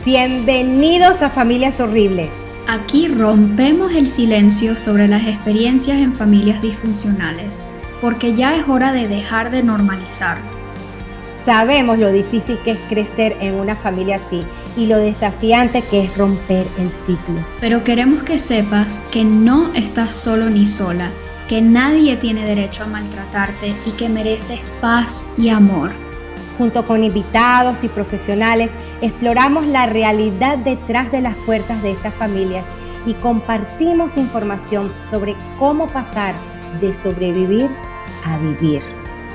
Bienvenidos a Familias Horribles. Aquí rompemos el silencio sobre las experiencias en familias disfuncionales, porque ya es hora de dejar de normalizarlo. Sabemos lo difícil que es crecer en una familia así y lo desafiante que es romper el ciclo. Pero queremos que sepas que no estás solo ni sola, que nadie tiene derecho a maltratarte y que mereces paz y amor. Junto con invitados y profesionales, exploramos la realidad detrás de las puertas de estas familias y compartimos información sobre cómo pasar de sobrevivir a vivir.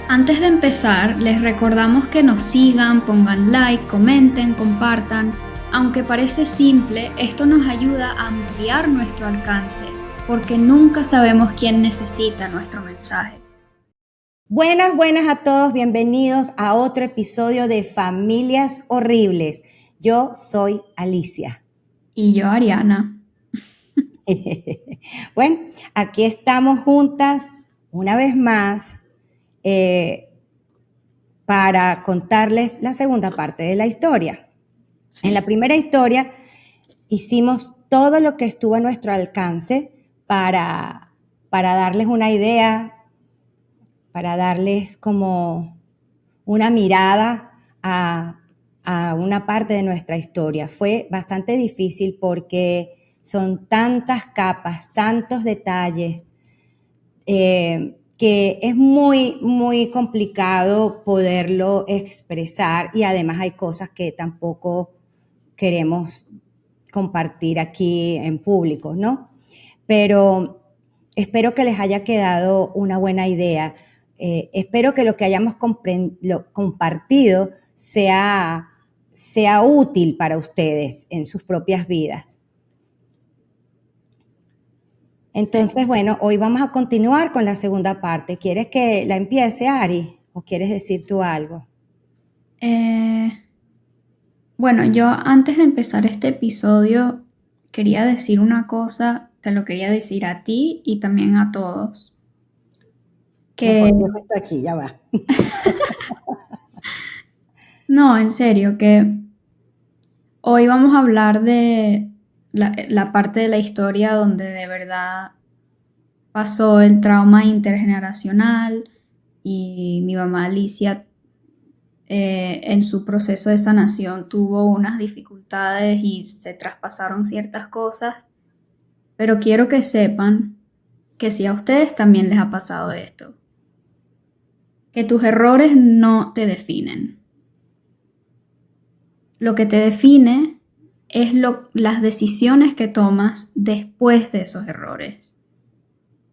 Antes de empezar, les recordamos que nos sigan, pongan like, comenten, compartan. Aunque parece simple, esto nos ayuda a ampliar nuestro alcance, porque nunca sabemos quién necesita nuestro mensaje. Buenas a todos, bienvenidos a otro episodio de Familias Horribles. Yo soy Alicia. Y yo, Ariana. Bueno, aquí estamos juntas una vez más para contarles la segunda parte de la historia. Sí. En la primera historia hicimos todo lo que estuvo a nuestro alcance para darles una idea, para darles como una mirada a una parte de nuestra historia. Fue bastante difícil porque son tantas capas, tantos detalles, que es muy complicado poderlo expresar y además hay cosas que tampoco queremos compartir aquí en público, ¿no? Pero espero que les haya quedado una buena idea. Espero que lo que hayamos compartido sea útil para ustedes en sus propias vidas. Entonces, bueno, hoy vamos a continuar con la segunda parte. ¿Quieres que la empiece, Ari? ¿O quieres decir tú algo? Bueno, yo antes de empezar este episodio quería decir una cosa, te lo quería decir a ti y también a todos. Que mejor esto aquí, ya va. No, en serio, que hoy vamos a hablar de la parte de la historia donde de verdad pasó el trauma intergeneracional y mi mamá Alicia en su proceso de sanación tuvo unas dificultades y se traspasaron ciertas cosas, pero quiero que sepan que si a ustedes también les ha pasado esto, que tus errores no te definen. Lo que te define es las decisiones que tomas después de esos errores.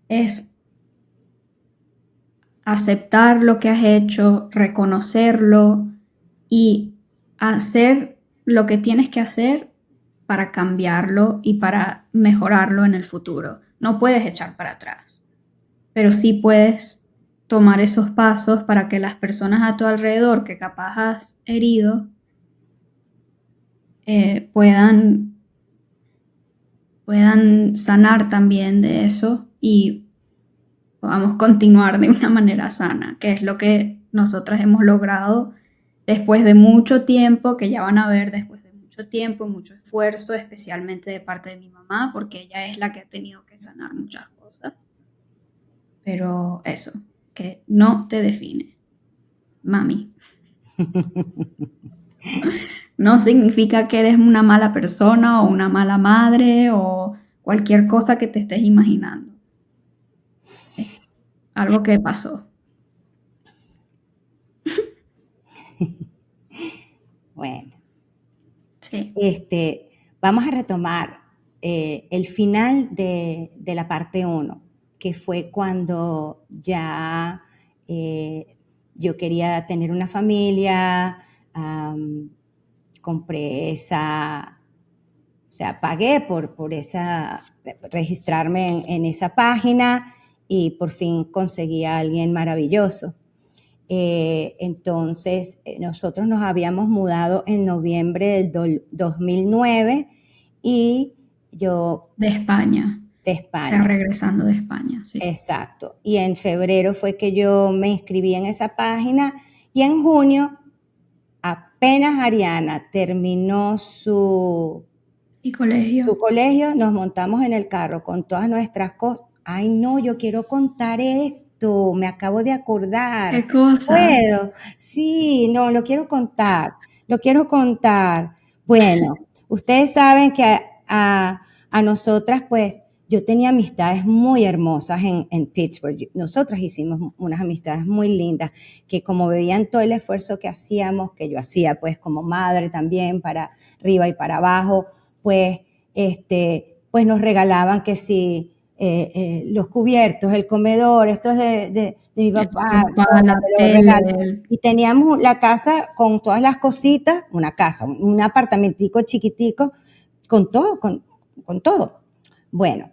Es aceptar lo que has hecho, reconocerlo y hacer lo que tienes que hacer para cambiarlo y para mejorarlo en el futuro. No puedes echar para atrás, pero sí puedes tomar esos pasos para que las personas a tu alrededor que capaz has herido puedan sanar también de eso y podamos continuar de una manera sana, que es lo que nosotras hemos logrado después de mucho tiempo, que ya van a ver después de mucho tiempo, mucho esfuerzo, especialmente de parte de mi mamá, porque ella es la que ha tenido que sanar muchas cosas. Pero eso, que no te define, mami. No significa que eres una mala persona o una mala madre o cualquier cosa que te estés imaginando. Algo que pasó. Bueno. Sí. Vamos a retomar el final de la parte 1, que fue cuando ya yo quería tener una familia, compré pagué por registrarme en esa página y por fin conseguí a alguien maravilloso. Entonces, nosotros nos habíamos mudado en noviembre del 2009 y yo... De España. De España. O sea, regresando de España, sí. Exacto. Y en febrero fue que yo me inscribí en esa página y en junio apenas Ariana terminó Y colegio. su colegio, nos montamos en el carro con todas nuestras cosas. Ay, no, yo quiero contar esto, me acabo de acordar. ¿Qué cosa? ¿Puedo? Sí, no, lo quiero contar, lo quiero contar. Bueno, ustedes saben que a nosotras, pues, yo tenía amistades muy hermosas en Pittsburgh. Nosotras hicimos unas amistades muy lindas, que como veían todo el esfuerzo que hacíamos, que yo hacía, pues, como madre también, para arriba y para abajo, pues, pues nos regalaban que si los cubiertos, el comedor, esto es de mi El papá, sofá, toma, la te lo tele, regalo. Y teníamos la casa con todas las cositas, una casa, un apartamentico chiquitico, con todo, con todo. Bueno,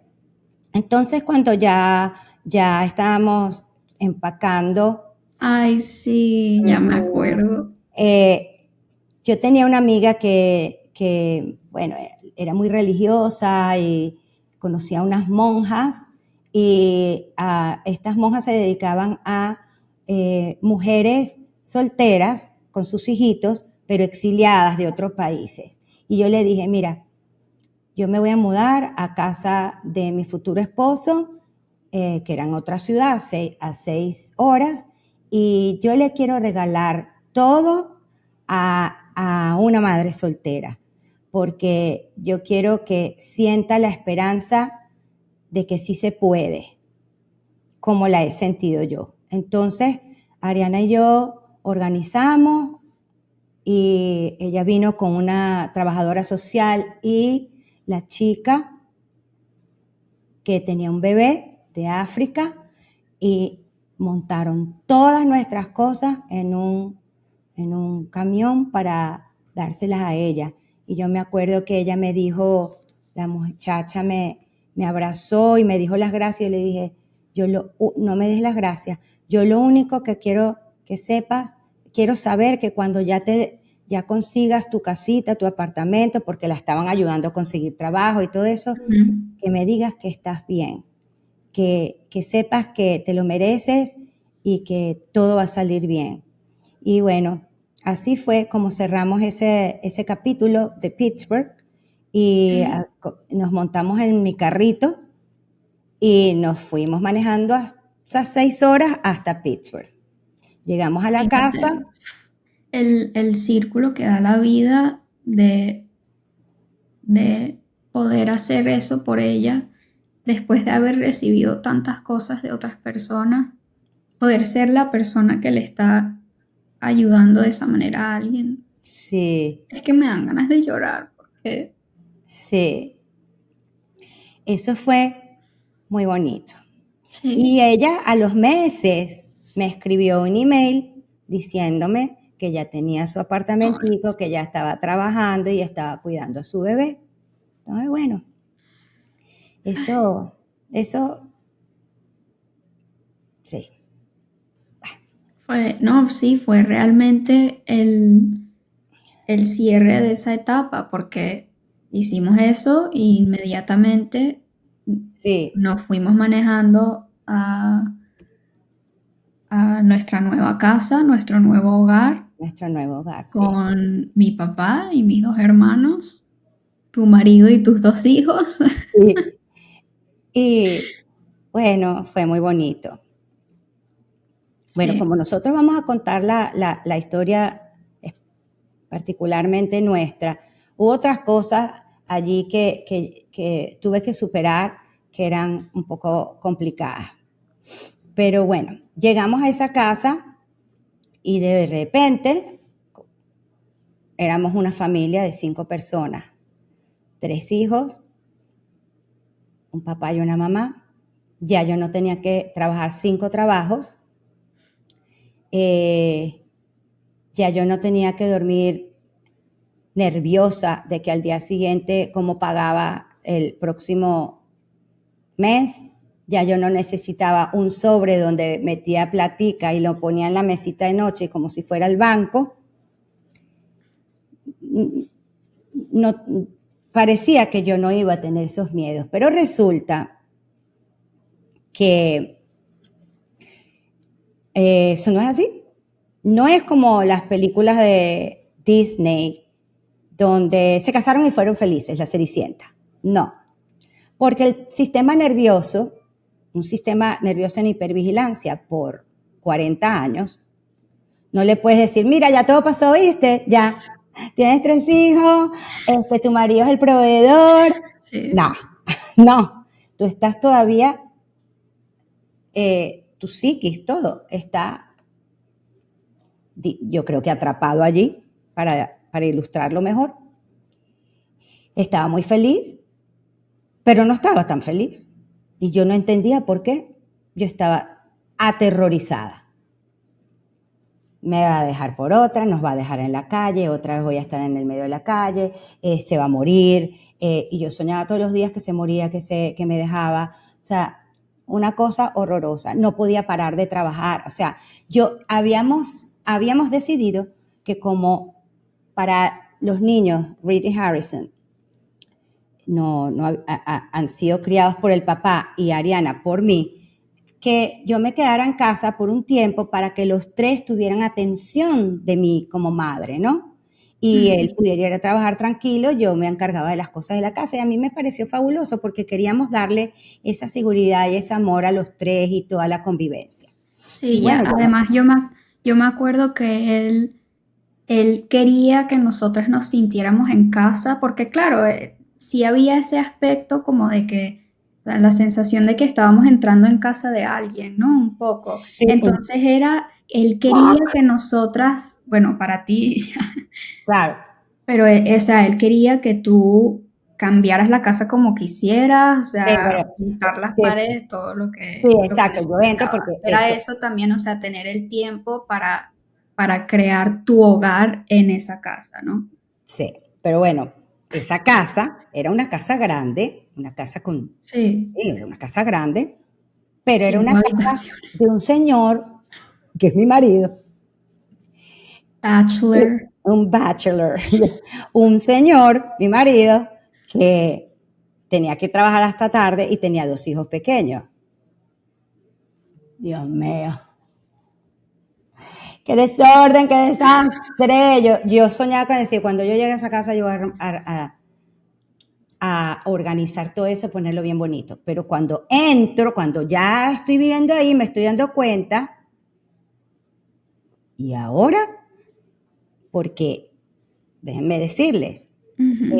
entonces cuando ya estábamos empacando, Ay, sí, ya me acuerdo. yo tenía una amiga que, bueno, era muy religiosa y conocía a unas monjas y estas monjas se dedicaban a mujeres solteras con sus hijitos, pero exiliadas de otros países. Y yo le dije, mira, yo me voy a mudar a casa de mi futuro esposo, que era en otra ciudad, a 6 horas, y yo le quiero regalar todo a una madre soltera, porque yo quiero que sienta la esperanza de que sí se puede, como la he sentido yo. Entonces, Ariana y yo organizamos y ella vino con una trabajadora social y la chica que tenía un bebé de África y montaron todas nuestras cosas en un camión para dárselas a ella. Y yo me acuerdo que ella me dijo, la muchacha me abrazó y me dijo las gracias. Y le dije, no me des las gracias. Yo lo único que quiero que sepas, quiero saber que cuando ya consigas tu casita, tu apartamento, porque la estaban ayudando a conseguir trabajo y todo eso, Ujú. que me digas que estás bien, que sepas que te lo mereces y que todo va a salir bien. Y bueno, así fue como cerramos ese capítulo de Pittsburgh y Ok. nos montamos en mi carrito y nos fuimos manejando hasta 6 horas hasta Pittsburgh. Llegamos a la casa. Fíjate, el círculo que da la vida de poder hacer eso por ella después de haber recibido tantas cosas de otras personas, poder ser la persona que le está ayudando de esa manera a alguien. Sí, Es que me dan ganas de llorar porque sí, eso fue muy bonito. sí. Y ella a los meses me escribió un email diciéndome que ya tenía su Ay, apartamentico, que ya estaba trabajando y estaba cuidando a su bebé. Entonces, bueno, eso, sí, no, sí, fue realmente el cierre de esa etapa porque hicimos eso e inmediatamente sí, nos fuimos manejando a nuestra nueva casa, nuestro nuevo hogar, nuestro nuevo hogar, sí. con mi papá y mis dos hermanos, tu marido y tus dos hijos. Sí. Y bueno, fue muy bonito. Bueno, Sí, como nosotros vamos a contar la historia particularmente nuestra, hubo otras cosas allí que tuve que superar que eran un poco complicadas. Pero bueno, llegamos a esa casa y de repente éramos una familia de 5 personas, 3 hijos, un papá y una mamá. Ya yo no tenía que trabajar 5 trabajos. Eh, ya yo no tenía que dormir nerviosa de que al día siguiente cómo pagaba el próximo mes. Ya yo no necesitaba un sobre donde metía platica y lo ponía en la mesita de noche como si fuera el banco. No, parecía que yo no iba a tener esos miedos, pero resulta que eso no es así. No es como las películas Disney, donde se casaron y fueron felices, la Cenicienta. No, porque el sistema nervioso, un sistema nervioso en hipervigilancia por 40 años, no le puedes decir, mira, ya todo pasó, ¿viste? Ya, tienes 3 hijos, tu marido es el proveedor. Sí. No, no, tú estás todavía, tu psiquis, todo está, yo creo que atrapado allí, para ilustrarlo mejor. Estaba muy feliz, pero no estaba tan feliz. Y yo no entendía por qué. Yo estaba aterrorizada. Me va a dejar por otra, nos va a dejar en la calle, otra vez voy a estar en el medio de la calle, se va a morir. Y yo soñaba todos los días que se moría, que me dejaba. O sea, una cosa horrorosa. No podía parar de trabajar. O sea, habíamos decidido que como para los niños, Reed y Harrison, han sido criados por el papá y Ariana por mí, que yo me quedara en casa por un tiempo para que los 3 tuvieran atención de mí como madre, ¿no? Y él pudiera ir a trabajar tranquilo, yo me encargaba de las cosas de la casa y a mí me pareció fabuloso porque queríamos darle esa seguridad y ese amor a los 3 y toda la convivencia. Sí, Y ya, bueno, además yo me acuerdo que él quería que nosotros nos sintiéramos en casa, porque claro, sí había ese aspecto como de que, o sea, la sensación de que estábamos entrando en casa de alguien, ¿no? Un poco. sí, Entonces él quería que nosotras, bueno, para ti, claro. pero o sea, él quería que tú cambiaras la casa como quisieras, o Sí, sea, bueno, pintar las sí, paredes, todo sí, lo que exacto, yo entro necesitaba. porque Era eso también, o sea, tener el tiempo para crear tu hogar en esa casa, ¿no? sí, pero bueno, esa casa era una casa grande, una casa Sí, sí, era una casa grande, pero era 5 una casa habitaciones. de un señor, que es mi marido, Bachelor. un bachelor, un señor, mi marido, que tenía que trabajar hasta tarde y tenía 2 hijos pequeños. Dios mío, qué desorden, qué desastre. Yo soñaba con decir, cuando yo llegue a esa casa, yo voy a organizar todo eso, ponerlo bien bonito. Pero cuando entro, cuando ya estoy viviendo ahí, me estoy dando cuenta, y ahora, porque déjenme decirles, Ujú.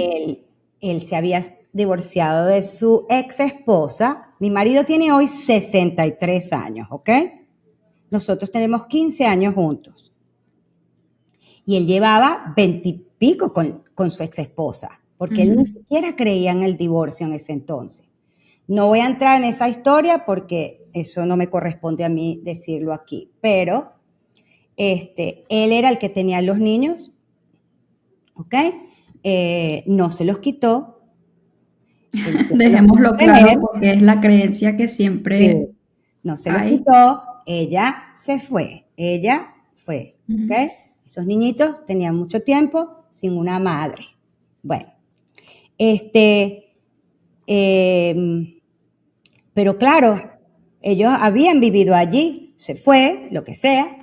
él se había divorciado de su ex esposa. Mi marido tiene hoy 63 años, ¿ok? Nosotros tenemos 15 años juntos. Y él llevaba 20 y pico con su ex esposa, porque él ni Ujú. siquiera creía en el divorcio en ese entonces. No voy a entrar en esa historia porque eso no me corresponde a mí decirlo aquí, pero él era el que tenía los niños, ¿ok? No se los quitó, él siempre los quiso Dejémoslo claro tener, porque es la creencia que siempre sí, no se los hay. quitó, ella fue, ¿ok? Ujú. Esos niñitos tenían mucho tiempo sin una madre. Bueno, este, eh, pero claro, ellos habían vivido allí, se fue, lo que sea,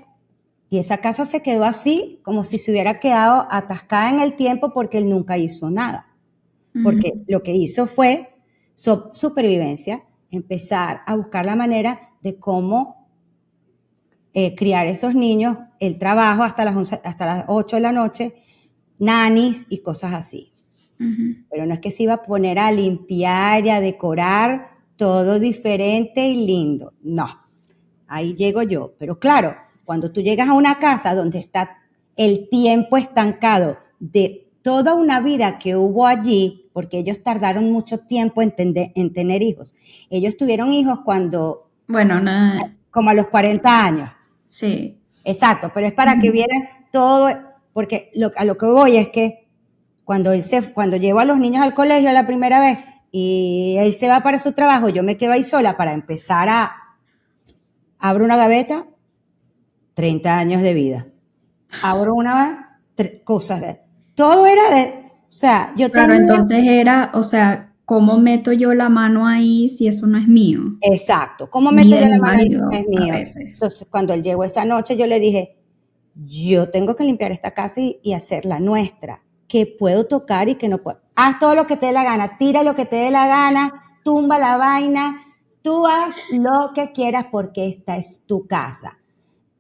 y esa casa se quedó así, como si se hubiera quedado atascada en el tiempo porque él nunca hizo nada. Porque Ujú. lo que hizo fue supervivencia, empezar a buscar la manera de cómo criar esos niños, el trabajo hasta las 11, hasta las 8 de la noche, nanis y cosas así. Ujú. Pero no es que se iba a poner a limpiar y a decorar todo diferente y lindo. No, ahí llego yo. Pero claro, cuando tú llegas a una casa donde está el tiempo estancado de toda una vida que hubo allí, porque ellos tardaron mucho tiempo en tener hijos. Ellos tuvieron hijos Bueno, como a los 40 años. sí. Exacto, pero es para que Ujú. vieran todo, porque a lo que voy es que cuando llevo a los niños al colegio la primera vez y él se va para su trabajo, yo me quedo ahí sola para empezar abro una gaveta, 30 años de vida. Abro una, cosas todo era o sea, yo Claro, tenía, entonces era, o sea, ¿cómo meto yo la mano ahí si eso no es mío? exacto, ¿cómo Ni meto de yo la mi mano en si no marido es a mío? veces. Entonces, cuando él llegó esa noche, yo le dije, yo tengo que limpiar esta casa y hacerla nuestra, que puedo tocar y que no puedo. Haz todo lo que te dé la gana, tira lo que te dé la gana, tumba la vaina, tú haz lo que quieras porque esta es tu casa.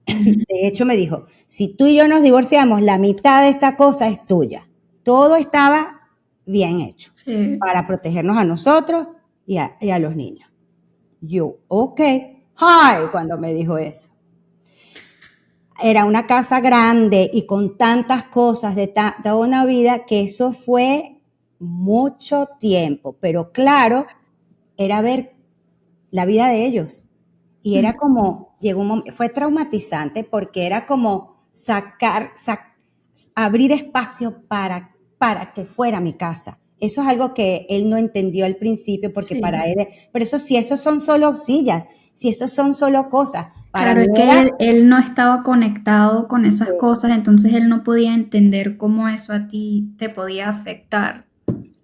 De hecho, me dijo, si tú y yo nos divorciamos, la mitad de esta cosa es tuya. Todo estaba bien hecho Sí, para protegernos a nosotros y a los niños. Yo, ok. Ay, cuando me dijo eso. Era una casa grande y con tantas cosas de toda una vida que eso fue mucho tiempo. Pero claro, era ver la vida de ellos. Y era como, llegó un momento, fue traumatizante porque era como abrir espacio para que fuera mi casa. Eso es algo que él no entendió al principio porque para sí. él, pero eso si eso son solo sillas, si eso son solo cosas, para Claro, mí es que era, él no estaba conectado con esas cosas, entonces él no podía entender cómo eso a ti te podía afectar,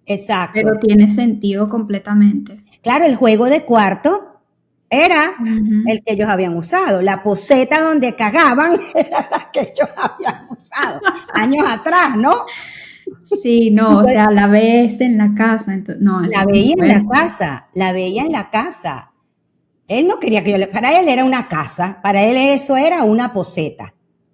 exacto. pero tiene sentido completamente. Claro, el juego de cuarto era Ujú. el que ellos habían usado. La poseta donde cagaban era la que ellos habían usado años atrás, ¿no? Sí, no, o sea, la ves en la casa, entonces, no, eso La es muy veía en la fuerte. casa, la veía en la casa. Él no quería que yo le... Para él era una casa, para él eso era una poseta.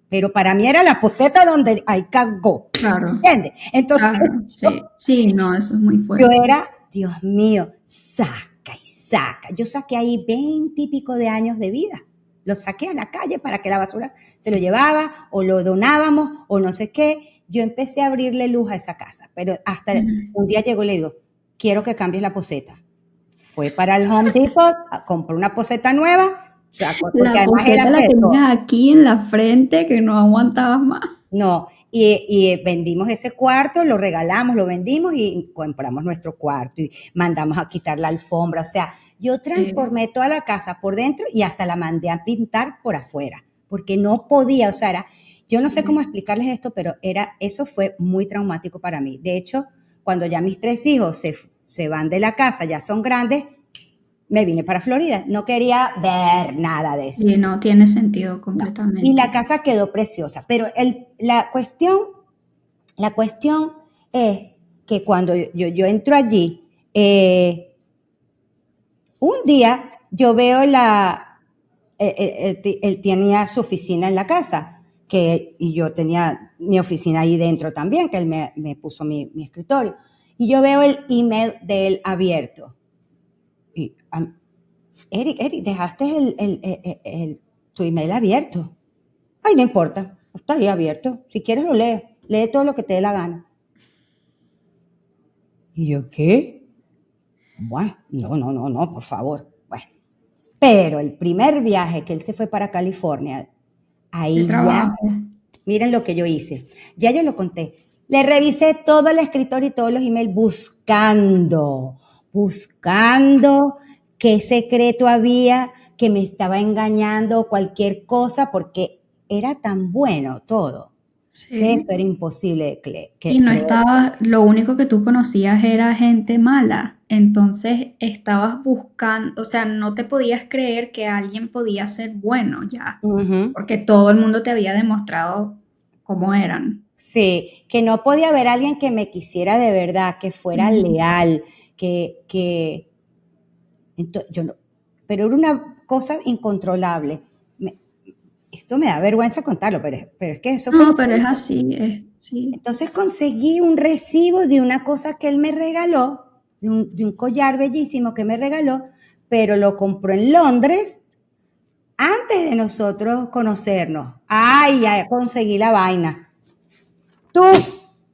Pero para mí era la poseta donde ahí cagó. Claro, ¿Entiendes? Entonces claro, sí, sí, no, eso es muy yo fuerte. era, Dios mío, saca y saca. Yo saqué ahí 20 y pico de años de vida. Lo saqué a la calle para que la basura se lo llevaba o lo donábamos o no sé qué. Yo empecé a abrirle luz a esa casa, pero hasta Ujú. un día llegó y le digo, quiero que cambies la poseta. Fue para el Home Depot, compró una poseta nueva, porque La además él poseta hace la de todo. tenías aquí en la frente que no aguantabas más. No, y vendimos ese cuarto, lo regalamos, lo vendimos y compramos nuestro cuarto y mandamos a quitar la alfombra. O sea, yo Sí, transformé toda la casa por dentro y hasta la mandé a pintar por afuera, porque no podía, o sea, yo no sé cómo sí. explicarles esto, pero eso fue muy traumático para mí. De hecho, cuando ya mis 3 hijos se van de la casa, ya son grandes, me vine para Florida. No quería ver nada de eso. Sí, no tiene sentido No. Y la completamente. casa quedó preciosa, pero la cuestión es que cuando yo entro allí, un día yo veo él tenía su oficina en la casa, y yo tenía mi oficina ahí dentro también, que él me puso mi escritorio. Y yo veo el email de él abierto. Y, Eric, dejaste tu email abierto. Ay, no importa, está ahí abierto. Si quieres lo lees. Lee todo lo que te dé la gana. ¿Y yo qué? Bueno, no, por favor. Bueno, pero el primer viaje que él se fue para California, De ahí ya, trabajo. miren lo que yo hice. Ya yo lo conté. Le revisé todo el escritorio y todos los emails buscando qué secreto había, que me estaba engañando o cualquier cosa, porque era tan bueno todo que eso Sí. era imposible Y que no creer. estabas, lo único que tú conocías era gente mala. Entonces estabas buscando, o sea, no te podías creer que alguien podía ser bueno ya, Ujú. porque todo el mundo te había demostrado cómo eran. Sí, que no podía haber alguien que me quisiera de verdad, que fuera Ujú. leal, yo no, pero era una cosa incontrolable. Me- Esto me da vergüenza contarlo, pero es que eso fue No, pero es increíble. así, es, sí. Entonces conseguí un recibo de una cosa que él me regaló, de un collar bellísimo que me regaló, pero lo compró en Londres antes de nosotros conocernos. Ay, ya conseguí la vaina. Tú,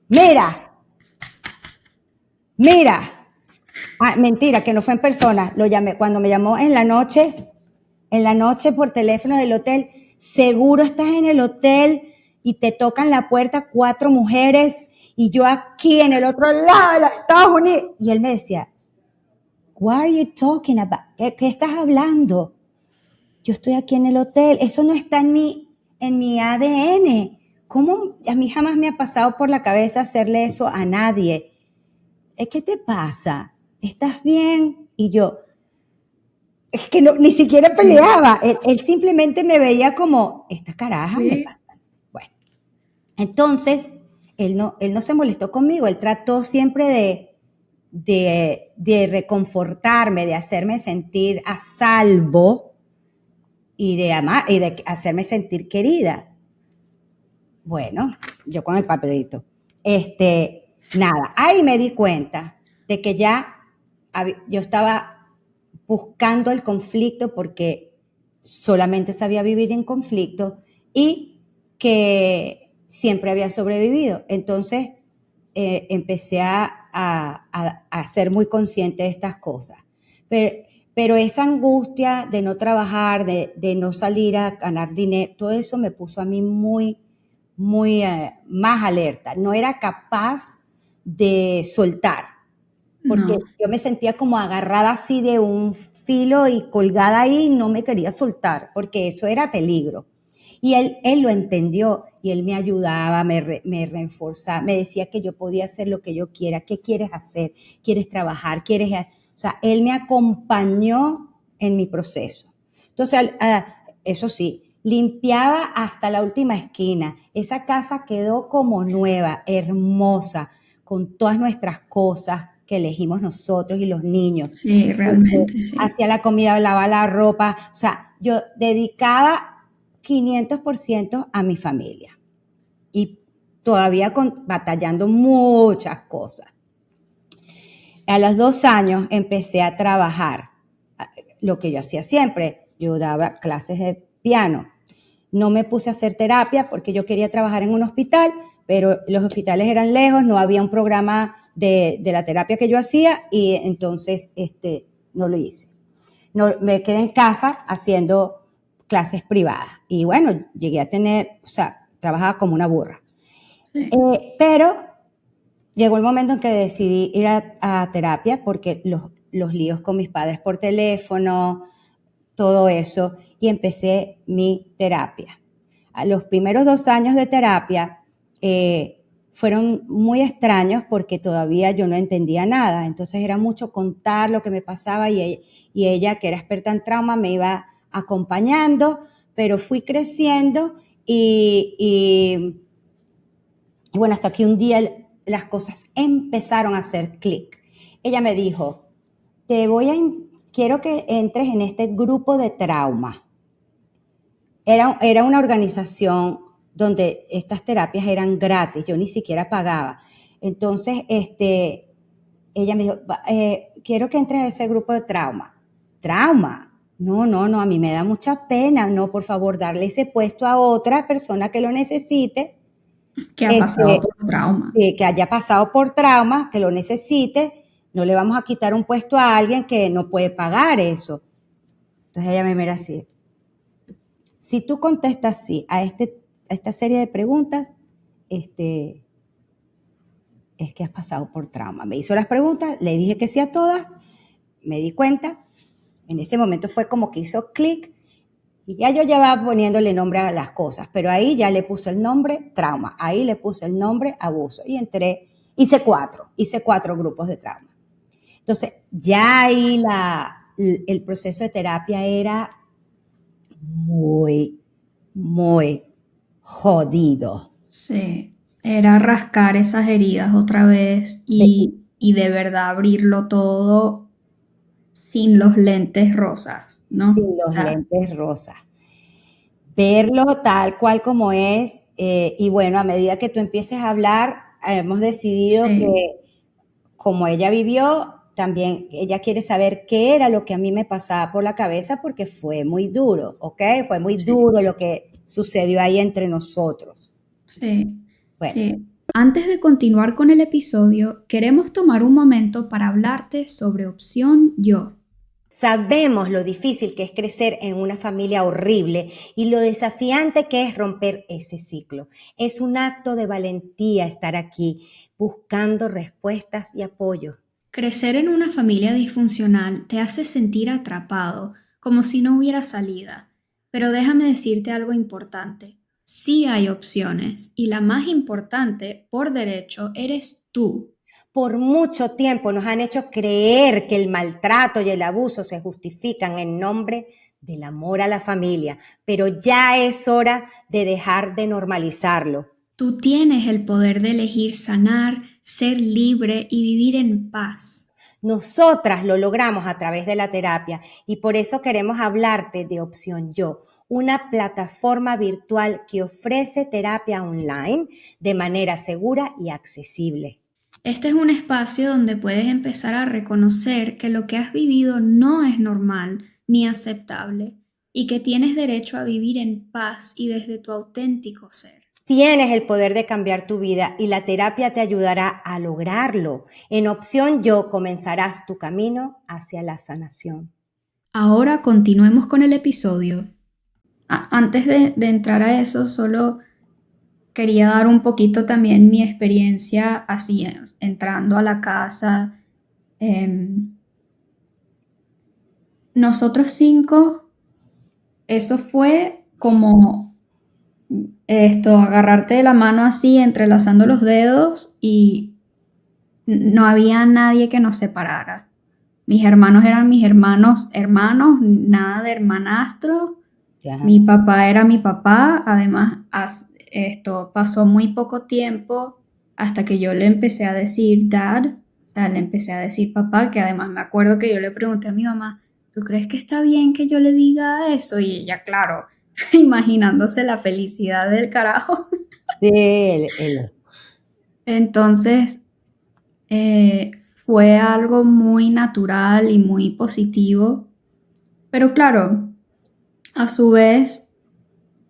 mira, mira. Ah, mentira, que no fue en persona. Lo llamé cuando me llamó en la noche por teléfono del hotel. Seguro estás en el hotel y te tocan la puerta 4 mujeres y yo aquí en el otro lado de los Estados Unidos. Y él me decía, what are you talking about? ¿Qué estás hablando? Yo estoy aquí en el hotel. Eso no está en mi ADN. ¿Cómo? A mí jamás me ha pasado por la cabeza hacerle eso a nadie. ¿Qué te pasa? ¿Estás bien? Y yo, es que no, ni siquiera Sí, peleaba. Él simplemente me veía como, esta caraja me sí. pasa. Entonces, él no se molestó conmigo, él trató siempre de reconfortarme, de hacerme sentir a salvo y de amar y de hacerme sentir querida. Bueno, yo con el papelito. Nada, ahí me di cuenta de que ya yo estaba buscando el conflicto porque solamente sabía vivir en conflicto y que siempre había sobrevivido. Entonces empecé a ser muy consciente de estas cosas. Pero esa angustia de no trabajar, de no salir a ganar dinero, todo eso me puso a mí muy más alerta. No era capaz de soltar, porque No, yo me sentía como agarrada así de un filo y colgada ahí y no me quería soltar, porque eso era peligro. Y él lo entendió y él me ayudaba, me reforzaba, me decía que yo podía hacer lo que yo quiera. ¿Qué quieres hacer? ¿Quieres trabajar? O sea, él me acompañó en mi proceso. Entonces, eso sí, limpiaba hasta la última esquina. Esa casa quedó como nueva, hermosa, con todas nuestras cosas que elegimos nosotros y los niños. sí, realmente, sí. Hacía la comida, lavaba la ropa, o sea, yo dedicaba 500% a mi familia y todavía batallando muchas cosas. A los 2 años empecé a trabajar, lo que yo hacía siempre, yo daba clases de piano. No me puse a hacer terapia porque yo quería trabajar en un hospital, pero los hospitales eran lejos, no había un programa de la terapia que yo hacía y entonces no lo hice. No, me quedé en casa haciendo clases privadas y bueno, llegué a tener, o sea, trabajaba como una burra. Sí. Pero llegó el momento en que decidí ir a terapia porque los líos con mis padres por teléfono, todo eso, y empecé mi terapia. A los primeros 2 años de terapia fueron muy extraños porque todavía yo no entendía nada, entonces era mucho contar lo que me pasaba y ella, que era experta en trauma, me iba acompañando, pero fui creciendo y bueno, hasta que un día las cosas empezaron a hacer clic. Ella me dijo, quiero que entres en este grupo de trauma. Era una organización donde estas terapias eran gratis, yo ni siquiera pagaba. Entonces, ella me dijo, quiero que entres a ese grupo de trauma. ¿Trauma? No, no, no, a mí me da mucha pena, no, por favor, darle ese puesto a otra persona que lo necesite, Que ha pasado este, por trauma. que haya pasado por trauma, que lo necesite, no le vamos a quitar un puesto a alguien que no puede pagar eso. Entonces ella me mira así, si tú contestas sí a esta serie de preguntas, es que has pasado por trauma. Me hizo las preguntas, le dije que sí a todas, me di cuenta, en ese momento fue como que hizo clic y ya yo llevaba poniéndole nombre a las cosas, pero ahí ya le puse el nombre trauma, ahí le puse el nombre abuso y hice cuatro grupos de trauma. Entonces, ya ahí el proceso de terapia era muy, muy jodido. Sí, era rascar esas heridas otra vez y de verdad abrirlo todo sin los lentes rosas, ¿no? Sin O los sea, lentes rosas. sí, Verlo tal cual como es, y bueno, a medida que tú empieces a hablar, hemos decidido sí, que como ella vivió, también ella quiere saber qué era lo que a mí me pasaba por la cabeza porque fue muy duro, ¿ok? Fue muy sí, duro lo que sucedió ahí entre nosotros. sí, Bueno, sí. Antes de continuar con el episodio, queremos tomar un momento para hablarte sobre Opción Yo. sabemos lo difícil que es crecer en una familia horrible y lo desafiante que es romper ese ciclo. Es un acto de valentía estar aquí buscando respuestas y apoyo. Crecer en una familia disfuncional te hace sentir atrapado, como si no hubiera salida. Pero déjame decirte algo importante. Sí hay opciones y la más importante, por derecho, eres tú. Por mucho tiempo nos han hecho creer que el maltrato y el abuso se justifican en nombre del amor a la familia, pero ya es hora de dejar de normalizarlo. Tú tienes el poder de elegir sanar, ser libre y vivir en paz. Nosotras lo logramos a través de la terapia y por eso queremos hablarte de Opción Yo, una plataforma virtual que ofrece terapia online de manera segura y accesible. Este es un espacio donde puedes empezar a reconocer que lo que has vivido no es normal ni aceptable y que tienes derecho a vivir en paz y desde tu auténtico ser. Tienes el poder de cambiar tu vida y la terapia te ayudará a lograrlo. En Opción Yo comenzarás tu camino hacia la sanación. Ahora continuemos con el episodio. Antes de entrar a eso, solo quería dar un poquito también mi experiencia así, entrando a la casa. Nosotros 5, eso fue como agarrarte de la mano así, entrelazando los dedos y no había nadie que nos separara. Mis hermanos eran mis hermanos, nada de hermanastro. Ya. Mi papá era mi papá, además esto pasó muy poco tiempo hasta que yo le empecé a decir dad, o sea, le empecé a decir papá, que además me acuerdo que yo le pregunté a mi mamá, ¿tú crees que está bien que yo le diga eso? Y ella, claro, imaginándose la felicidad del carajo. Sí, Entonces, fue algo muy natural y muy positivo, pero claro, a su vez,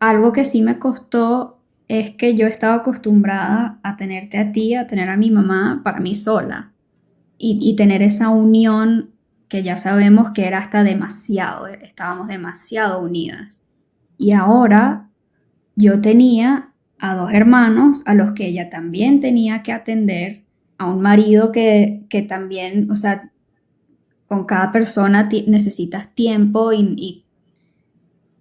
algo que sí me costó es que yo estaba acostumbrada a tenerte a ti, a tener a mi mamá para mí sola y tener esa unión que ya sabemos que era hasta demasiado, estábamos demasiado unidas. Y ahora yo tenía a 2 hermanos a los que ella también tenía que atender, a un marido que también, o sea, con cada persona necesitas tiempo y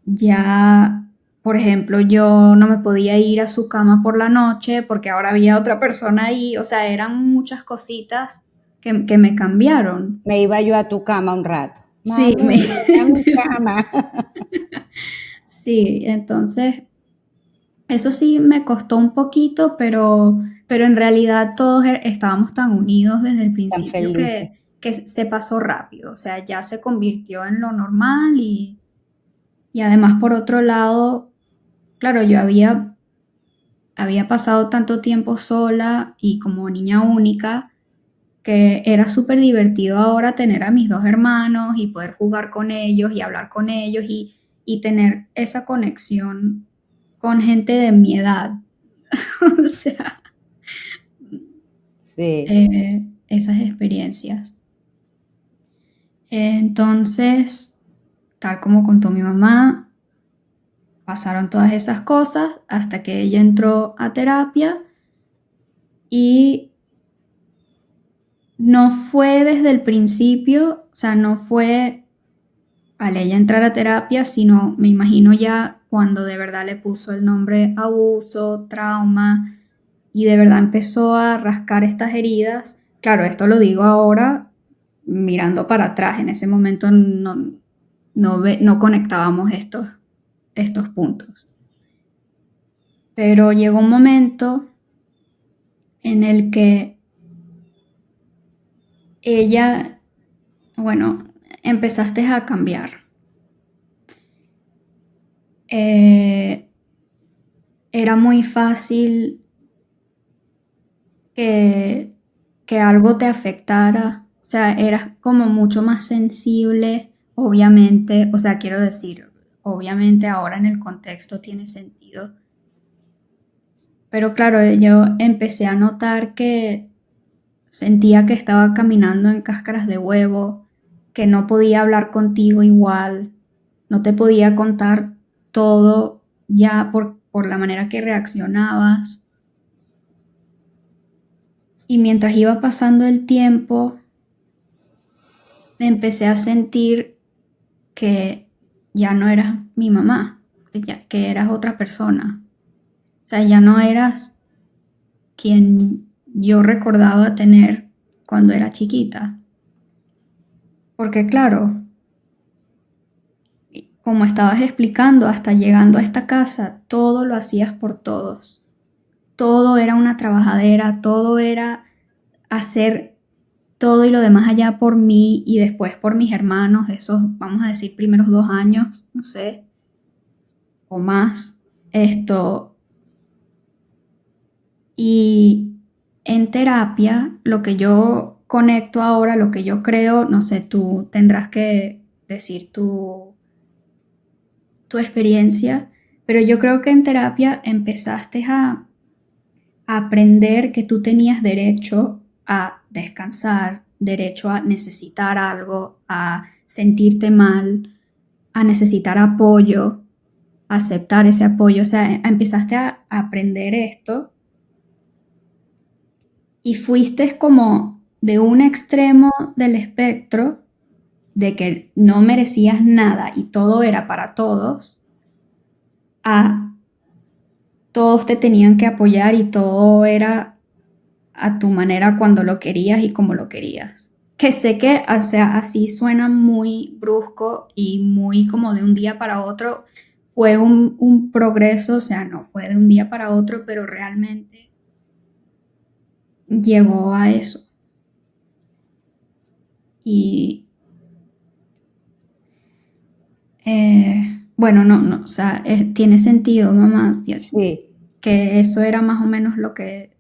ya, por ejemplo, yo no me podía ir a su cama por la noche porque ahora había otra persona ahí, o sea, eran muchas cositas que me cambiaron. me iba yo a tu cama un rato. Sí, Mami, ven a mi cama. sí, entonces eso sí me costó un poquito, pero en realidad todos estábamos tan unidos desde el Tan principio felices. que se pasó rápido, o sea, ya se convirtió en lo normal y además por otro lado, claro, yo había pasado tanto tiempo sola y como niña única que era súper divertido ahora tener a mis 2 hermanos y poder jugar con ellos y hablar con ellos y tener esa conexión con gente de mi edad. O sea, Sí. esas experiencias. Entonces, tal como contó mi mamá, pasaron todas esas cosas hasta que ella entró a terapia y no fue desde el principio, o sea, no fue al ella entrar a terapia, sino me imagino ya cuando de verdad le puso el nombre abuso, trauma y de verdad empezó a rascar estas heridas. Claro, esto lo digo ahora mirando para atrás, en ese momento no conectábamos estos puntos. Pero llegó un momento en el que ella, bueno, empezaste a cambiar. Era muy fácil que algo te afectara, o sea, eras como mucho más sensible, obviamente, o sea, quiero decir, obviamente ahora en el contexto tiene sentido, pero claro, yo empecé a notar que sentía que estaba caminando en cáscaras de huevo, que no podía hablar contigo igual, no te podía contar todo ya por la manera que reaccionabas. Y mientras iba pasando el tiempo, empecé a sentir que ya no eras mi mamá, que eras otra persona. O sea, ya no eras quien yo recordaba tener cuando era chiquita. Porque claro, como estabas explicando, hasta llegando a esta casa, todo lo hacías por todos. todo era una trabajadera, todo era hacer todo y lo demás allá por mí y después por mis hermanos, esos, vamos a decir, primeros 2 años, no sé, o más, esto. Y en terapia, lo que yo conecto ahora, lo que yo creo, no sé, tú tendrás que decir tu experiencia, pero yo creo que en terapia empezaste a aprender que tú tenías derecho a descansar, derecho a necesitar algo, a sentirte mal, a necesitar apoyo, a aceptar ese apoyo. O sea, empezaste a aprender esto y fuiste como de un extremo del espectro de que no merecías nada y todo era para todos, a todos te tenían que apoyar y todo era a tu manera cuando lo querías y como lo querías. Que sé que, o sea, así suena muy brusco y muy como de un día para otro. Fue un progreso, o sea, no fue de un día para otro, pero realmente llegó a eso. Y bueno, no, o sea, tiene sentido, mamá, Sí. que eso era más o menos lo que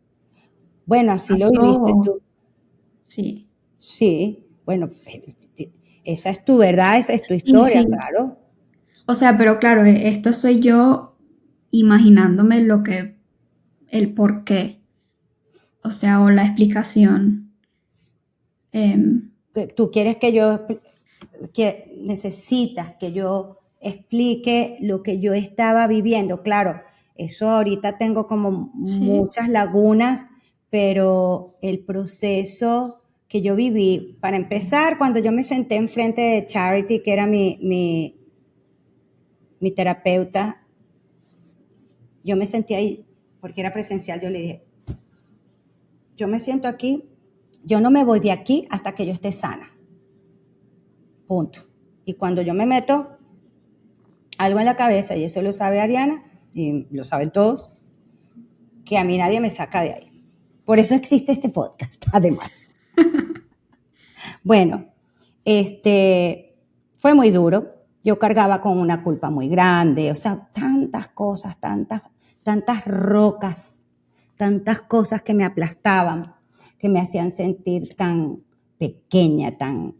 Bueno, así lo viviste pasó. tú. Sí, Sí. Bueno, esa es tu verdad, esa es tu sí, historia, sí. claro. O sea, pero claro, esto soy yo imaginándome lo que, el por qué, o sea, o la explicación. Em, Que tú quieres que yo, que necesitas que yo explique lo que yo estaba viviendo. Claro, eso ahorita tengo como sí, muchas lagunas, pero el proceso que yo viví, para empezar, cuando yo me senté enfrente de Charity, que era mi terapeuta, yo me sentí ahí, porque era presencial, yo le dije, yo me siento aquí, yo no me voy de aquí hasta que yo esté sana, punto. Y cuando yo me meto algo en la cabeza, y eso lo sabe Ariana, y lo saben todos, que a mí nadie me saca de ahí. Por eso existe este podcast, además. Bueno, fue muy duro. Yo cargaba con una culpa muy grande, o sea, tantas cosas, tantas rocas, tantas cosas que me aplastaban, que me hacían sentir tan pequeña, tan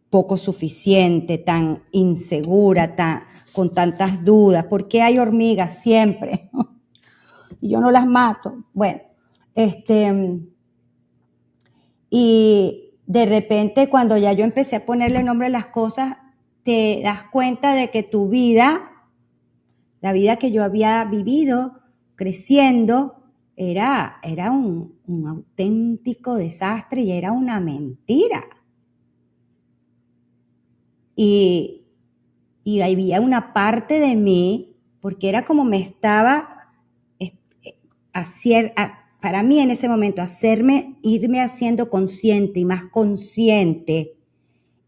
poco suficiente, tan insegura, con tantas dudas. ¿Por qué hay hormigas siempre? Y yo no las mato. Bueno, y de repente cuando ya yo empecé a ponerle nombre a las cosas, te das cuenta de que tu vida, la vida que yo había vivido creciendo, era un auténtico desastre y era una mentira. Y, y había una parte de mí, porque era como me estaba hacer, para mí en ese momento, irme haciendo consciente y más consciente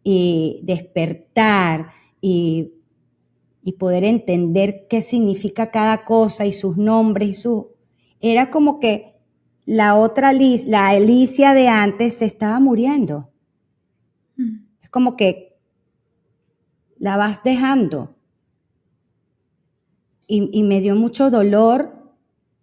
y despertar y poder entender qué significa cada cosa y sus nombres era como que la otra la Alicia de antes se estaba muriendo. mm, Es como que la vas dejando. Y me dio mucho dolor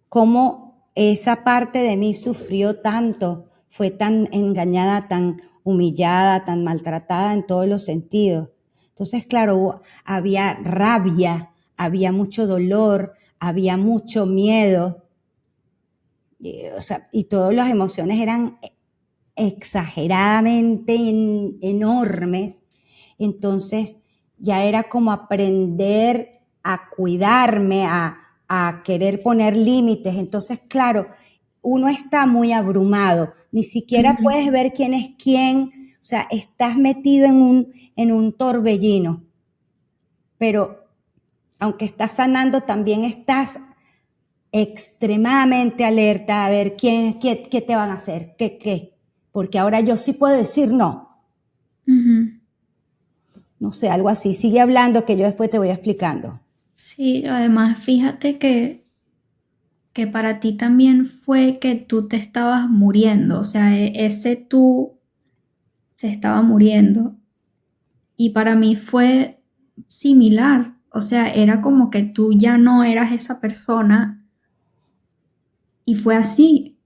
cómo esa parte de mí sufrió tanto, fue tan engañada, tan humillada, tan maltratada en todos los sentidos. Entonces, claro, había rabia, había mucho dolor, había mucho miedo, o sea, y todas las emociones eran exageradamente enormes. Entonces, ya era como aprender a cuidarme, a querer poner límites. Entonces, claro, uno está muy abrumado, ni siquiera ujú, puedes ver quién es quién, o sea, estás metido en un torbellino, pero aunque estás sanando, también estás extremadamente alerta a ver qué te van a hacer, qué, porque ahora yo sí puedo decir no, ujú. no sé, algo así. Sigue hablando que yo después te voy explicando. Sí, además fíjate que que para ti también fue que tú te estabas muriendo, o sea, ese tú se estaba muriendo. Y para mí fue similar, o sea, era como que tú ya no eras esa persona y fue así.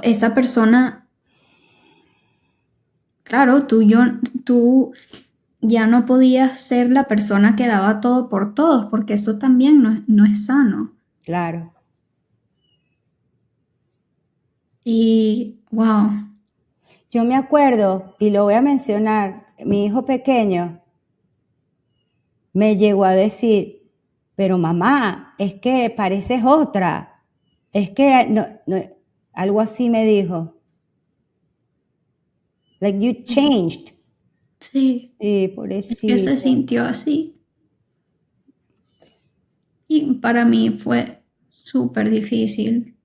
Esa persona, claro, tú ya no podías ser la persona que daba todo por todos, porque eso también no es sano. Claro. Y, wow, Yo me acuerdo, y lo voy a mencionar, mi hijo pequeño me llegó a decir, pero mamá, es que pareces otra, es que algo así me dijo, like you changed. sí, Sí, es que se pobrecito. sintió así. Y para mí fue súper difícil,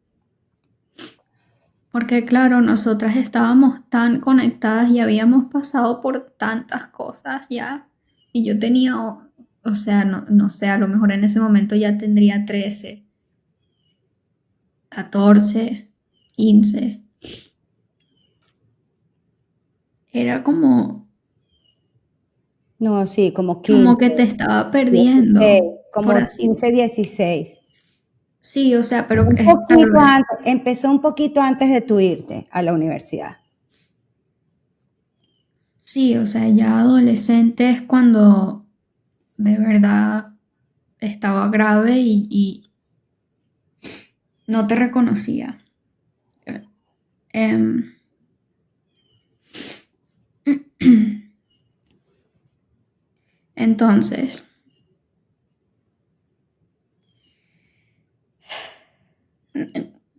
porque claro, nosotras estábamos tan conectadas y habíamos pasado por tantas cosas ya. Y yo tenía, o sea, no sé, a lo mejor en ese momento ya tendría 13, 14, 15. Era No, sí, como como 15, que te estaba 16, perdiendo, por como así. 15, 16. Sí, o sea, pero Un es claro, poquito antes, empezó un poquito antes de tu irte a la universidad. sí, o sea, ya adolescente es cuando de verdad estaba grave y no te reconocía. Em, entonces,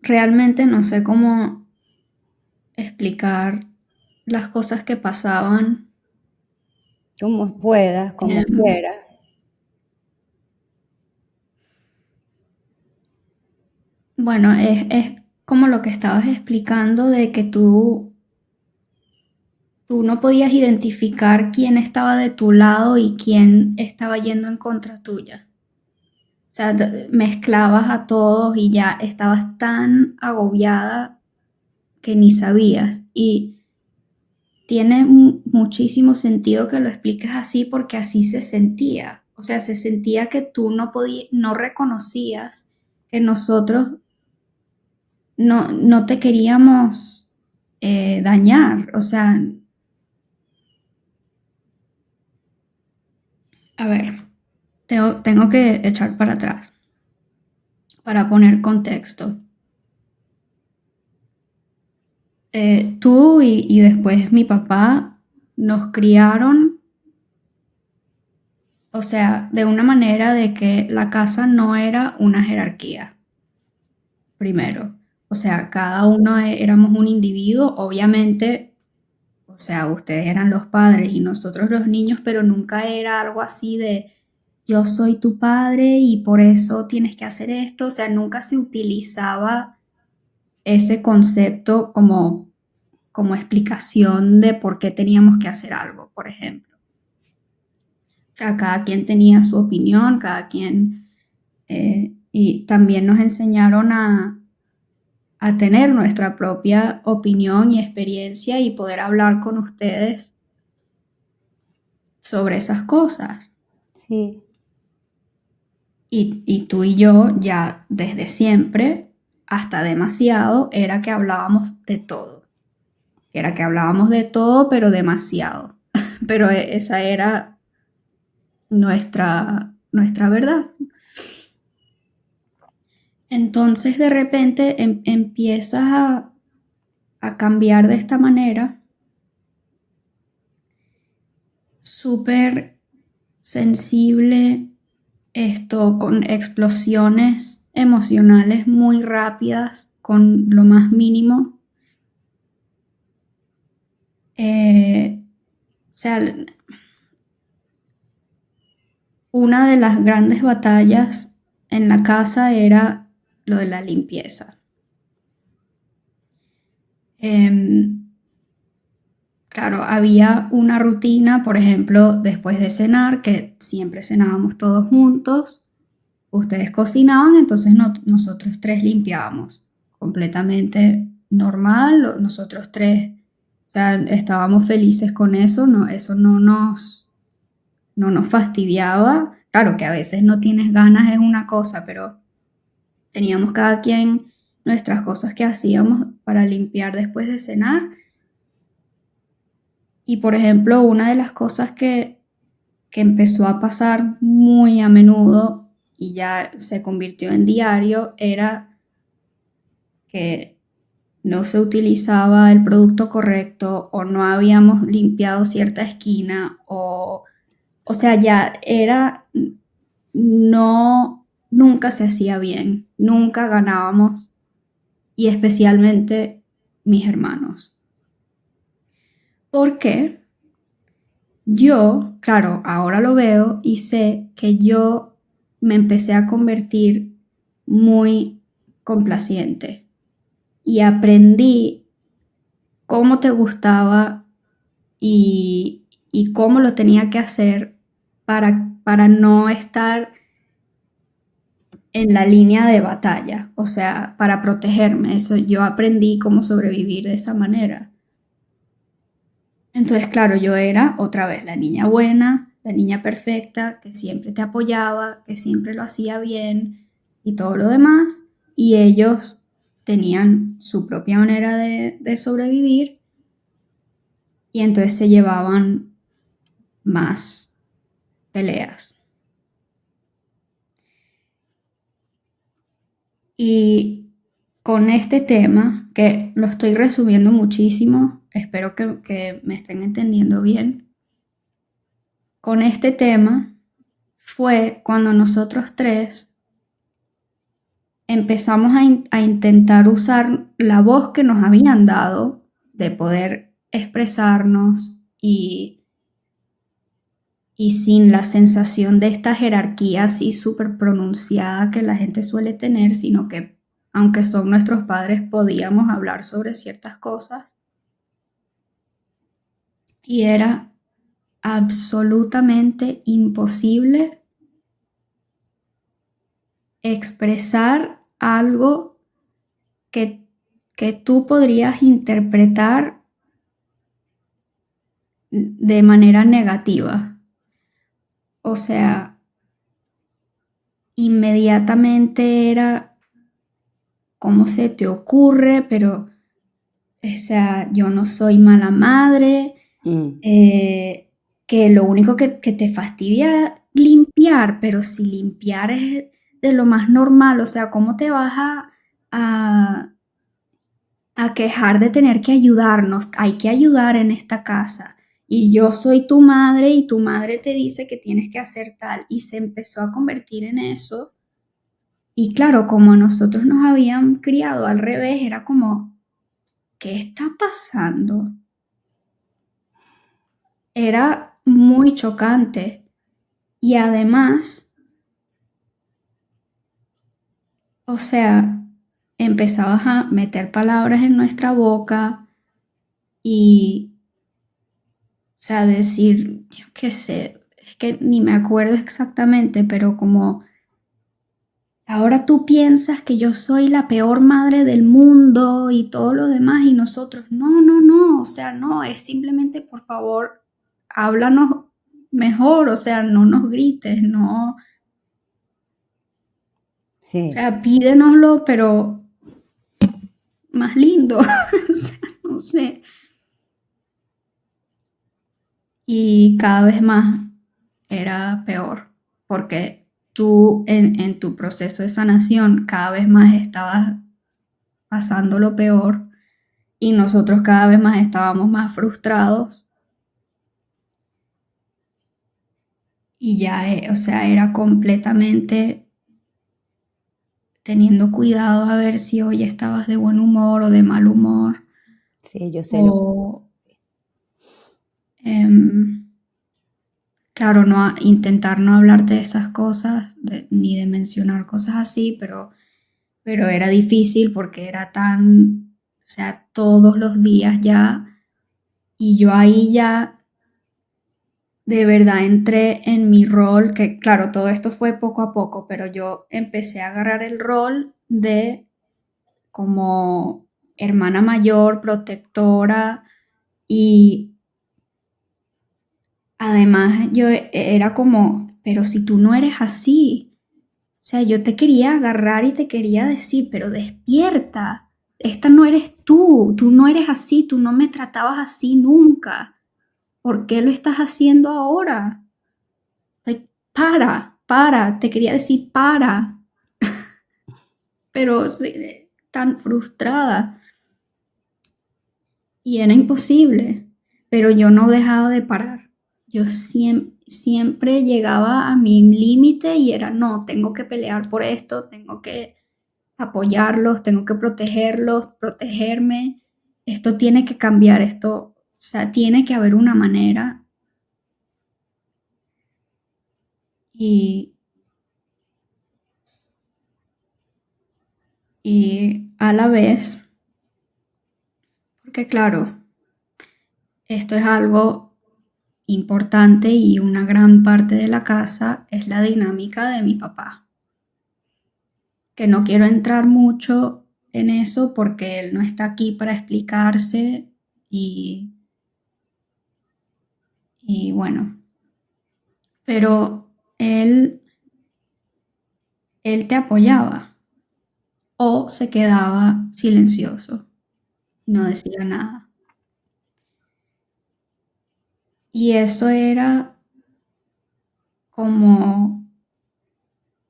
realmente no sé cómo explicar las cosas que pasaban. Como puedas, como Em, quieras. bueno, es como lo que estabas explicando de que tú no podías identificar quién estaba de tu lado y quién estaba yendo en contra tuya. O sea, mezclabas a todos y ya estabas tan agobiada que ni sabías. Y tiene muchísimo sentido que lo expliques así porque así se sentía. O sea, se sentía que tú no reconocías que nosotros no te queríamos dañar. O sea, a ver, tengo que echar para atrás para poner contexto. Tú y después mi papá nos criaron, o sea, de una manera de que la casa no era una jerarquía, primero. O sea, cada uno éramos un individuo, obviamente, o sea, ustedes eran los padres y nosotros los niños, pero nunca era algo así de yo soy tu padre y por eso tienes que hacer esto. O sea, nunca se utilizaba ese concepto como explicación de por qué teníamos que hacer algo, por ejemplo. O sea, cada quien tenía su opinión, cada quien, y también nos enseñaron a tener nuestra propia opinión y experiencia y poder hablar con ustedes sobre esas cosas. Sí, Y tú y yo ya desde siempre, hasta demasiado, era que hablábamos de todo. Era que hablábamos de todo, pero demasiado. Pero esa era nuestra verdad. Entonces de repente empiezas a cambiar de esta manera, súper sensible, esto con explosiones emocionales muy rápidas, con lo más mínimo. O sea, una de las grandes batallas en la casa era lo de la limpieza. Em, claro, había una rutina, por ejemplo, después de cenar, que siempre cenábamos todos juntos. ustedes cocinaban, entonces nosotros tres limpiábamos. Completamente normal, nosotros tres, o sea, estábamos felices con eso, no, eso no nos fastidiaba. Claro que a veces no tienes ganas es una cosa, pero teníamos cada quien nuestras cosas que hacíamos para limpiar después de cenar. Y por ejemplo, una de las cosas que empezó a pasar muy a menudo y ya se convirtió en diario era que no se utilizaba el producto correcto o no habíamos limpiado cierta esquina o sea, ya era, no, nunca se hacía bien, nunca ganábamos y especialmente mis hermanos. ¿Por qué? Yo, claro, ahora lo veo y sé que yo me empecé a convertir muy complaciente y aprendí cómo te gustaba y cómo lo tenía que hacer para no estar en la línea de batalla, o sea, para protegerme. Eso yo aprendí cómo sobrevivir de esa manera. Entonces, claro, yo era otra vez la niña buena, la niña perfecta, que siempre te apoyaba, que siempre lo hacía bien y todo lo demás. Y ellos tenían su propia manera de sobrevivir y entonces se llevaban más peleas. Y con este tema, que lo estoy resumiendo muchísimo, espero que me estén entendiendo bien. Con este tema fue cuando nosotros tres empezamos a intentar usar la voz que nos habían dado de poder expresarnos y sin la sensación de esta jerarquía así súper pronunciada que la gente suele tener, sino que aunque son nuestros padres podíamos hablar sobre ciertas cosas y era absolutamente imposible expresar algo que, que tú podrías interpretar de manera negativa. O sea, inmediatamente era, ¿cómo se te ocurre? Pero, o sea, yo no soy mala madre, que lo único que te fastidia limpiar, pero si limpiar es de lo más normal, o sea, ¿cómo te vas a, a quejar de tener que ayudarnos? Hay que ayudar en esta casa. Y yo soy tu madre y tu madre te dice que tienes que hacer tal. Y se empezó a convertir en eso. Y claro, como nosotros nos habían criado al revés, era como, ¿qué está pasando? Era muy chocante. Y además, o sea, empezabas a meter palabras en nuestra boca y, o sea, decir, yo qué sé, es que ni me acuerdo exactamente, pero como, ahora tú piensas que yo soy la peor madre del mundo y todo lo demás y nosotros, no, o sea, no, es simplemente, por favor, háblanos mejor, o sea, no nos grites, no, o Sí, sea, pídenoslo, pero más lindo, o sea, no sé. Y cada vez más era peor, porque tú en tu proceso de sanación cada vez más estabas pasando lo peor y nosotros cada vez más estábamos más frustrados y ya, o sea, era completamente teniendo cuidado a ver si hoy estabas de buen humor o de mal humor sí, yo sé lo. o em, claro, intentar no hablarte de esas cosas ni de mencionar cosas así, pero era difícil porque era tan, o sea, todos los días ya, y yo ahí ya de verdad entré en mi rol, que claro, todo esto fue poco a poco, pero yo empecé a agarrar el rol de como hermana mayor, protectora y además yo era como, pero si tú no eres así, o sea, yo te quería agarrar y te quería decir, pero despierta, esta no eres tú no eres así, tú no me tratabas así nunca, ¿por qué lo estás haciendo ahora? Like, para, te quería decir para, pero sí, tan frustrada y era imposible, pero yo no dejaba de parar. Yo siempre llegaba a mi límite y era, no, tengo que pelear por esto, tengo que apoyarlos, tengo que protegerlos, protegerme, esto tiene que cambiar, esto, o sea, tiene que haber una manera y, y a la vez, porque claro, esto es algo importante y una gran parte de la casa es la dinámica de mi papá, que no quiero entrar mucho en eso porque él no está aquí para explicarse y, y bueno, pero él te apoyaba o se quedaba silencioso, no decía nada. Y eso era como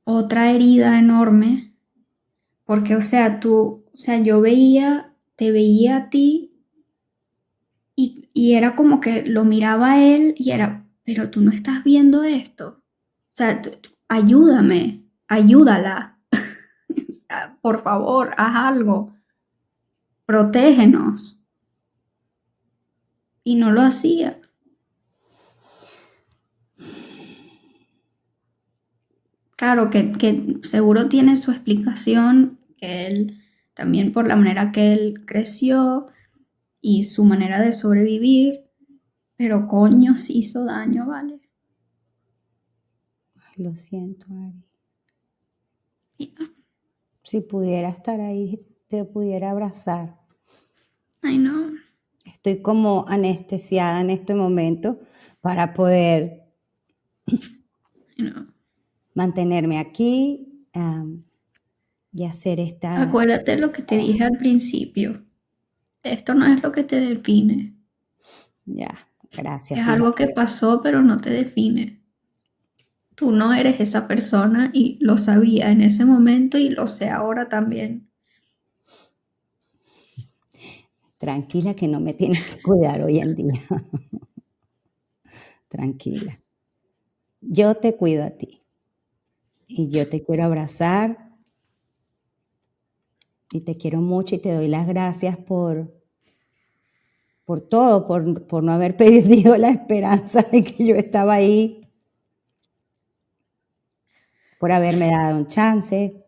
otra herida enorme, porque, o sea, o sea, te veía a ti y era como que lo miraba a él y era, pero tú no estás viendo esto. O sea, ayúdame, ayúdala. O sea, por favor, haz algo, protégenos. Y no lo hacía. Claro que seguro tiene su explicación, que él también por la manera que él creció y su manera de sobrevivir, pero coño, sí hizo daño, ¿vale? Ay, lo siento, Ari. Y- Si pudiera estar ahí, te pudiera abrazar. Ay, no, Estoy como anestesiada en este momento para poder ay, no. mantenerme aquí y hacer esta... Acuérdate lo que te dije al principio. Esto no es lo que te define. Ya, gracias, Es sí. algo que pasó, pero no te define. Tú no eres esa persona y lo sabía en ese momento y lo sé ahora también. Tranquila que no me tienes que cuidar hoy en día. Tranquila. Yo te cuido a ti y yo te quiero abrazar y te quiero mucho y te doy las gracias por todo, por no haber perdido la esperanza de que yo estaba ahí, por haberme dado un chance.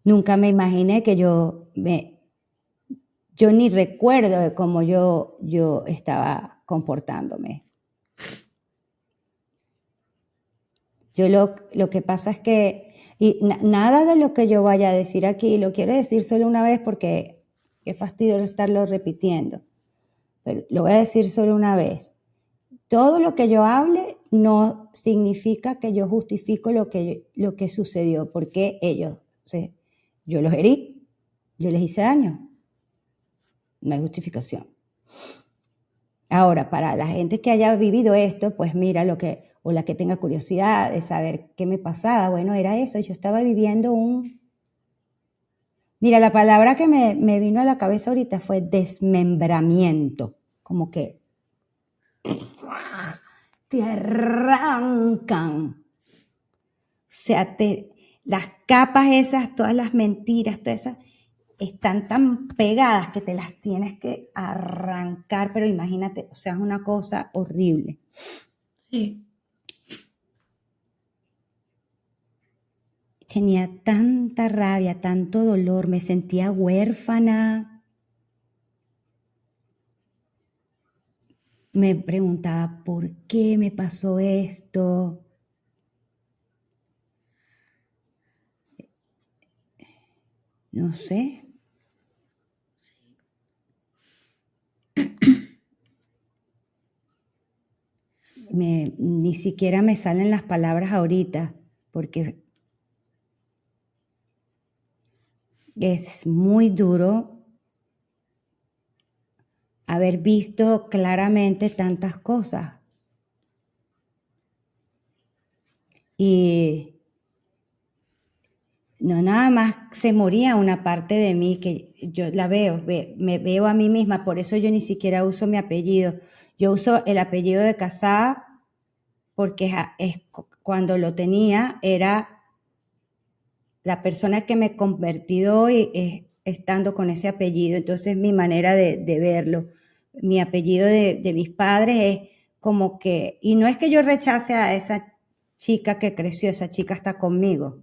Nunca me imaginé que yo ni recuerdo de cómo yo estaba comportándome. Yo lo que pasa es que, y nada de lo que yo vaya a decir aquí, lo quiero decir solo una vez porque qué fastidio estarlo repitiendo, pero lo voy a decir solo una vez. Todo lo que yo hable no significa que yo justifico lo que sucedió, porque yo los herí, yo les hice daño, no hay justificación. Ahora, para la gente que haya vivido esto, pues mira o la que tenga curiosidad de saber qué me pasaba, bueno, era eso, yo estaba viviendo mira, la palabra que me vino a la cabeza ahorita fue desmembramiento, como que te arrancan, o sea, las capas esas, todas las mentiras, todas esas, están tan pegadas que te las tienes que arrancar, pero imagínate, o sea, es una cosa horrible. Sí, Tenía tanta rabia, tanto dolor, me sentía huérfana. me preguntaba, ¿por qué me pasó esto? No sé. Ni siquiera me salen las palabras ahorita, porque es muy duro haber visto claramente tantas cosas. Y no nada más se moría una parte de mí, que yo la veo, me veo a mí misma, por eso yo ni siquiera uso mi apellido. Yo uso el apellido de casada porque cuando lo tenía era la persona que me convertí hoy estando con ese apellido. Entonces mi manera de verlo, mi apellido de mis padres es como que, y no es que yo rechace a esa chica que creció, esa chica está conmigo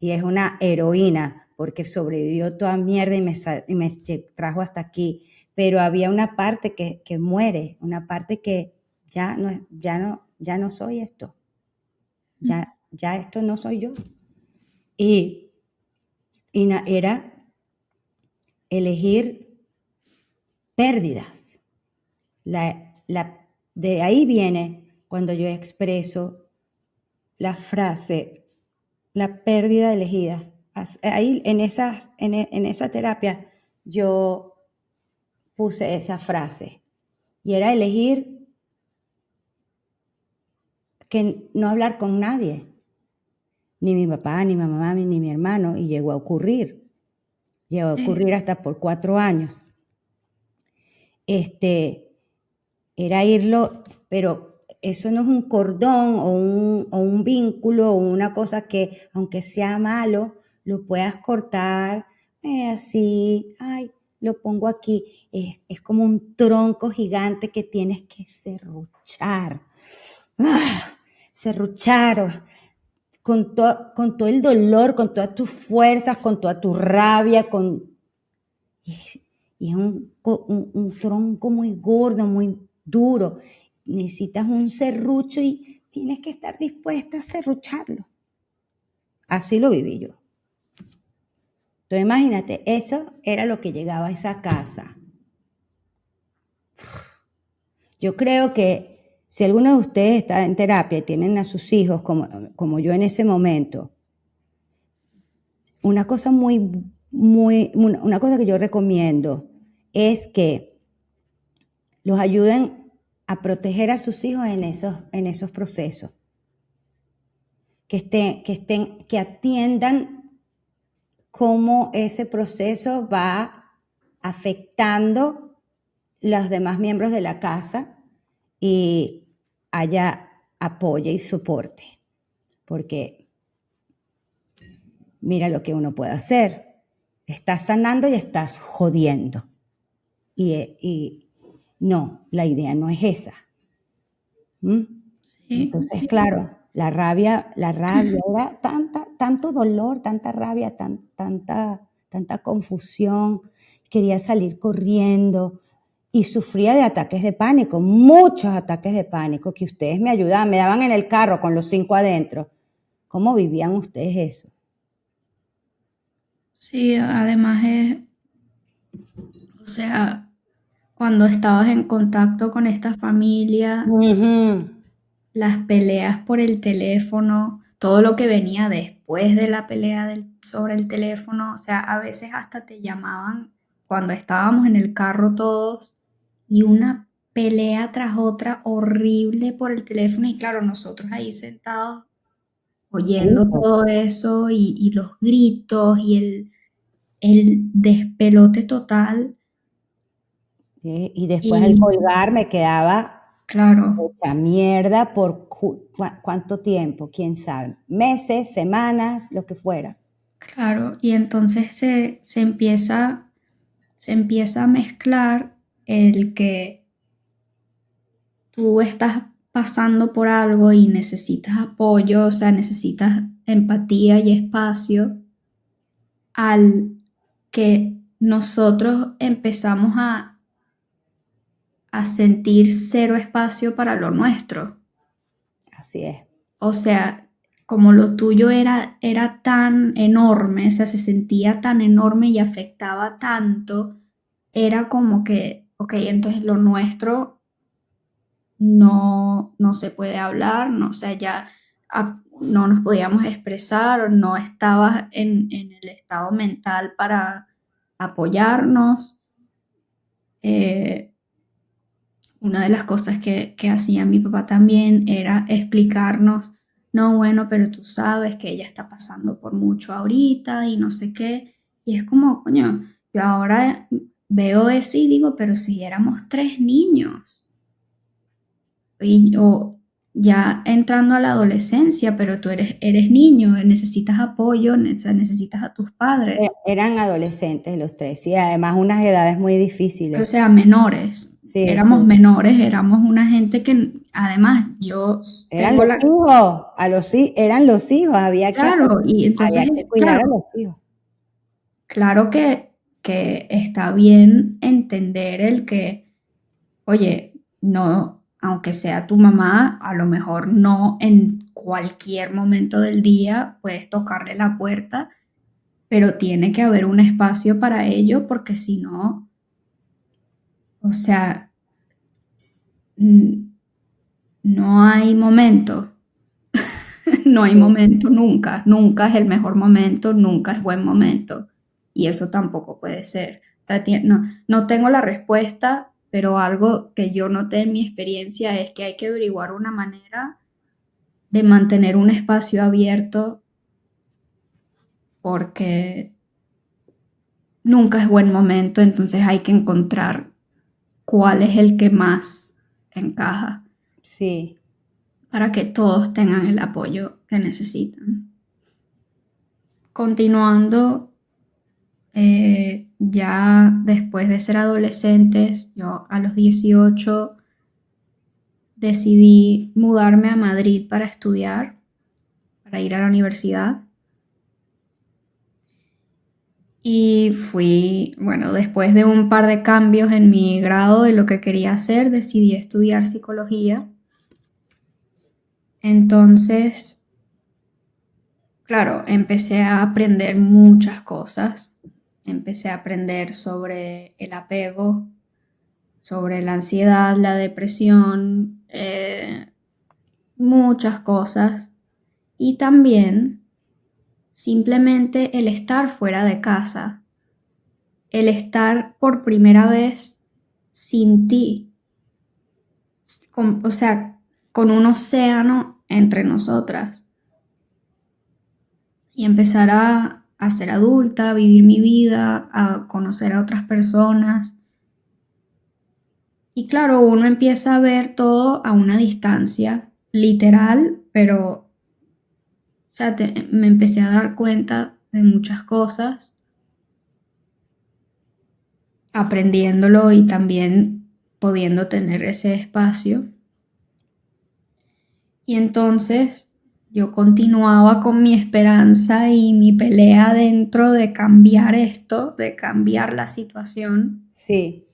y es una heroína porque sobrevivió toda mierda y me trajo hasta aquí, pero había una parte que muere, una parte que ya no soy esto, ya esto no soy yo. Y era elegir pérdidas. De ahí viene cuando yo expreso la frase, la pérdida elegida. Ahí en esa terapia yo puse esa frase y era elegir que no hablar con nadie, ni mi papá, ni mi mamá, ni mi hermano, y llegó a ocurrir hasta por 4 años. Era irlo, pero eso no es un cordón o un vínculo o una cosa que, aunque sea malo, lo puedas cortar así, ay, lo pongo aquí. Es como un tronco gigante que tienes que serruchar. Serruchar con todo el dolor, con todas tus fuerzas, con toda tu rabia, y es un tronco muy gordo, muy duro. Necesitas un serrucho y tienes que estar dispuesta a serrucharlo. Así lo viví yo. Entonces imagínate, eso era lo que llegaba a esa casa. Yo creo que si alguno de ustedes está en terapia y tienen a sus hijos como yo en ese momento, una cosa una cosa que yo recomiendo es que los ayuden a proteger a sus hijos en esos procesos. Que atiendan cómo ese proceso va afectando los demás miembros de la casa y haya apoyo y soporte. Porque mira lo que uno puede hacer. Estás sanando y estás jodiendo. Y no, la idea no es esa. Sí. Entonces, claro, la rabia era tanto dolor, tanta rabia, tanta confusión. Quería salir corriendo y sufría de ataques de pánico, muchos ataques de pánico, que ustedes me ayudaban, me daban en el carro con los 5 adentro. ¿Cómo vivían ustedes eso? Sí, además o sea, cuando estabas en contacto con esta familia, las peleas por el teléfono, todo lo que venía después de la pelea sobre el teléfono, o sea, a veces hasta te llamaban cuando estábamos en el carro todos y una pelea tras otra horrible por el teléfono y claro, nosotros ahí sentados oyendo todo eso y los gritos y el despelote total. Y después al colgar me quedaba claro, hecha mierda por cuánto tiempo, quién sabe, meses, semanas, lo que fuera. claro, y entonces se empieza a mezclar el que tú estás pasando por algo y necesitas apoyo, o sea, necesitas empatía y espacio, al que nosotros empezamos a a sentir cero espacio para lo nuestro. Así es. O sea, como lo tuyo era tan enorme, o sea, se sentía tan enorme y afectaba tanto, era como que, ok, entonces lo nuestro no se puede hablar, no, o sea, ya no nos podíamos expresar, o no estaba en el estado mental para apoyarnos. Una de las cosas que hacía mi papá también era explicarnos, no, bueno, pero tú sabes que ella está pasando por mucho ahorita y no sé qué. Y es como, coño, yo ahora veo eso y digo, pero si éramos 3 niños. O ya entrando a la adolescencia, pero tú eres niño, necesitas apoyo, o sea, necesitas a tus padres. Eran adolescentes los tres, y además unas edades muy O difíciles. sea, menores. Sí, Éramos sí. menores, éramos una gente que además yo Eran tengo los la... hijos, eran los hijos, Claro, y entonces, había que cuidar a claro, los hijos. claro que está bien entender el que, oye, no, aunque sea tu mamá, a lo mejor no en cualquier momento del día puedes tocarle la puerta, pero tiene que haber un espacio para ello porque si no, o sea, no hay momento. No hay Sí. momento nunca, nunca es el mejor momento, nunca es buen momento. Y eso tampoco puede ser. O sea, no tengo la respuesta, pero algo que yo noté en mi experiencia es que hay que averiguar una manera de mantener un espacio abierto porque nunca es buen momento, entonces hay que encontrar cuál es el que más encaja Sí, para que todos tengan el apoyo que necesitan. Continuando, ya después de ser adolescentes, yo a los 18 decidí mudarme a Madrid para estudiar, para ir a la universidad. Y fui, bueno, después de un par de cambios en mi grado de lo que quería hacer, decidí estudiar psicología. Entonces, claro, empecé a aprender muchas cosas. Empecé a aprender sobre el apego, sobre la ansiedad, la depresión, muchas cosas. Y también simplemente el estar fuera de casa, el estar por primera vez sin ti, o sea, con un océano entre nosotras. Y empezar a ser adulta, a vivir mi vida, a conocer a otras personas. Y claro, uno empieza a ver todo a una distancia, literal, pero, o sea, me empecé a dar cuenta de muchas cosas, aprendiéndolo y también pudiendo tener ese espacio. Y entonces yo continuaba con mi esperanza y mi pelea dentro de cambiar esto, de cambiar la situación. sí,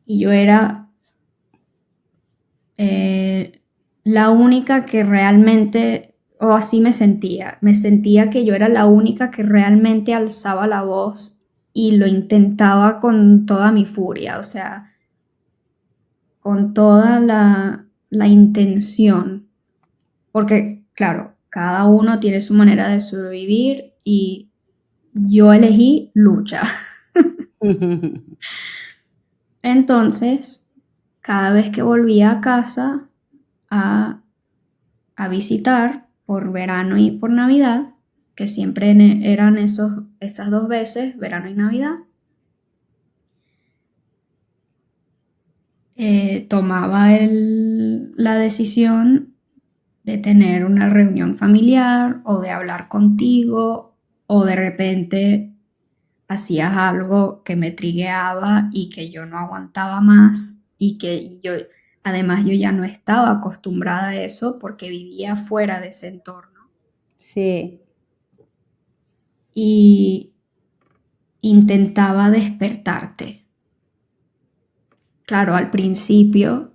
Y yo era la única que realmente, o así me sentía que yo era la única que realmente alzaba la voz y lo intentaba con toda mi furia, o sea, con toda la intención, porque claro, cada uno tiene su manera de sobrevivir y yo elegí lucha. Entonces, cada vez que volvía a casa a, a visitar por verano y por Navidad, que siempre eran esas 2 veces, verano y Navidad, tomaba la decisión de tener una reunión familiar o de hablar contigo o de repente hacías algo que me trigueaba y que yo no aguantaba más y que además yo ya no estaba acostumbrada a eso porque vivía fuera de ese entorno. sí, Y intentaba despertarte. claro, al principio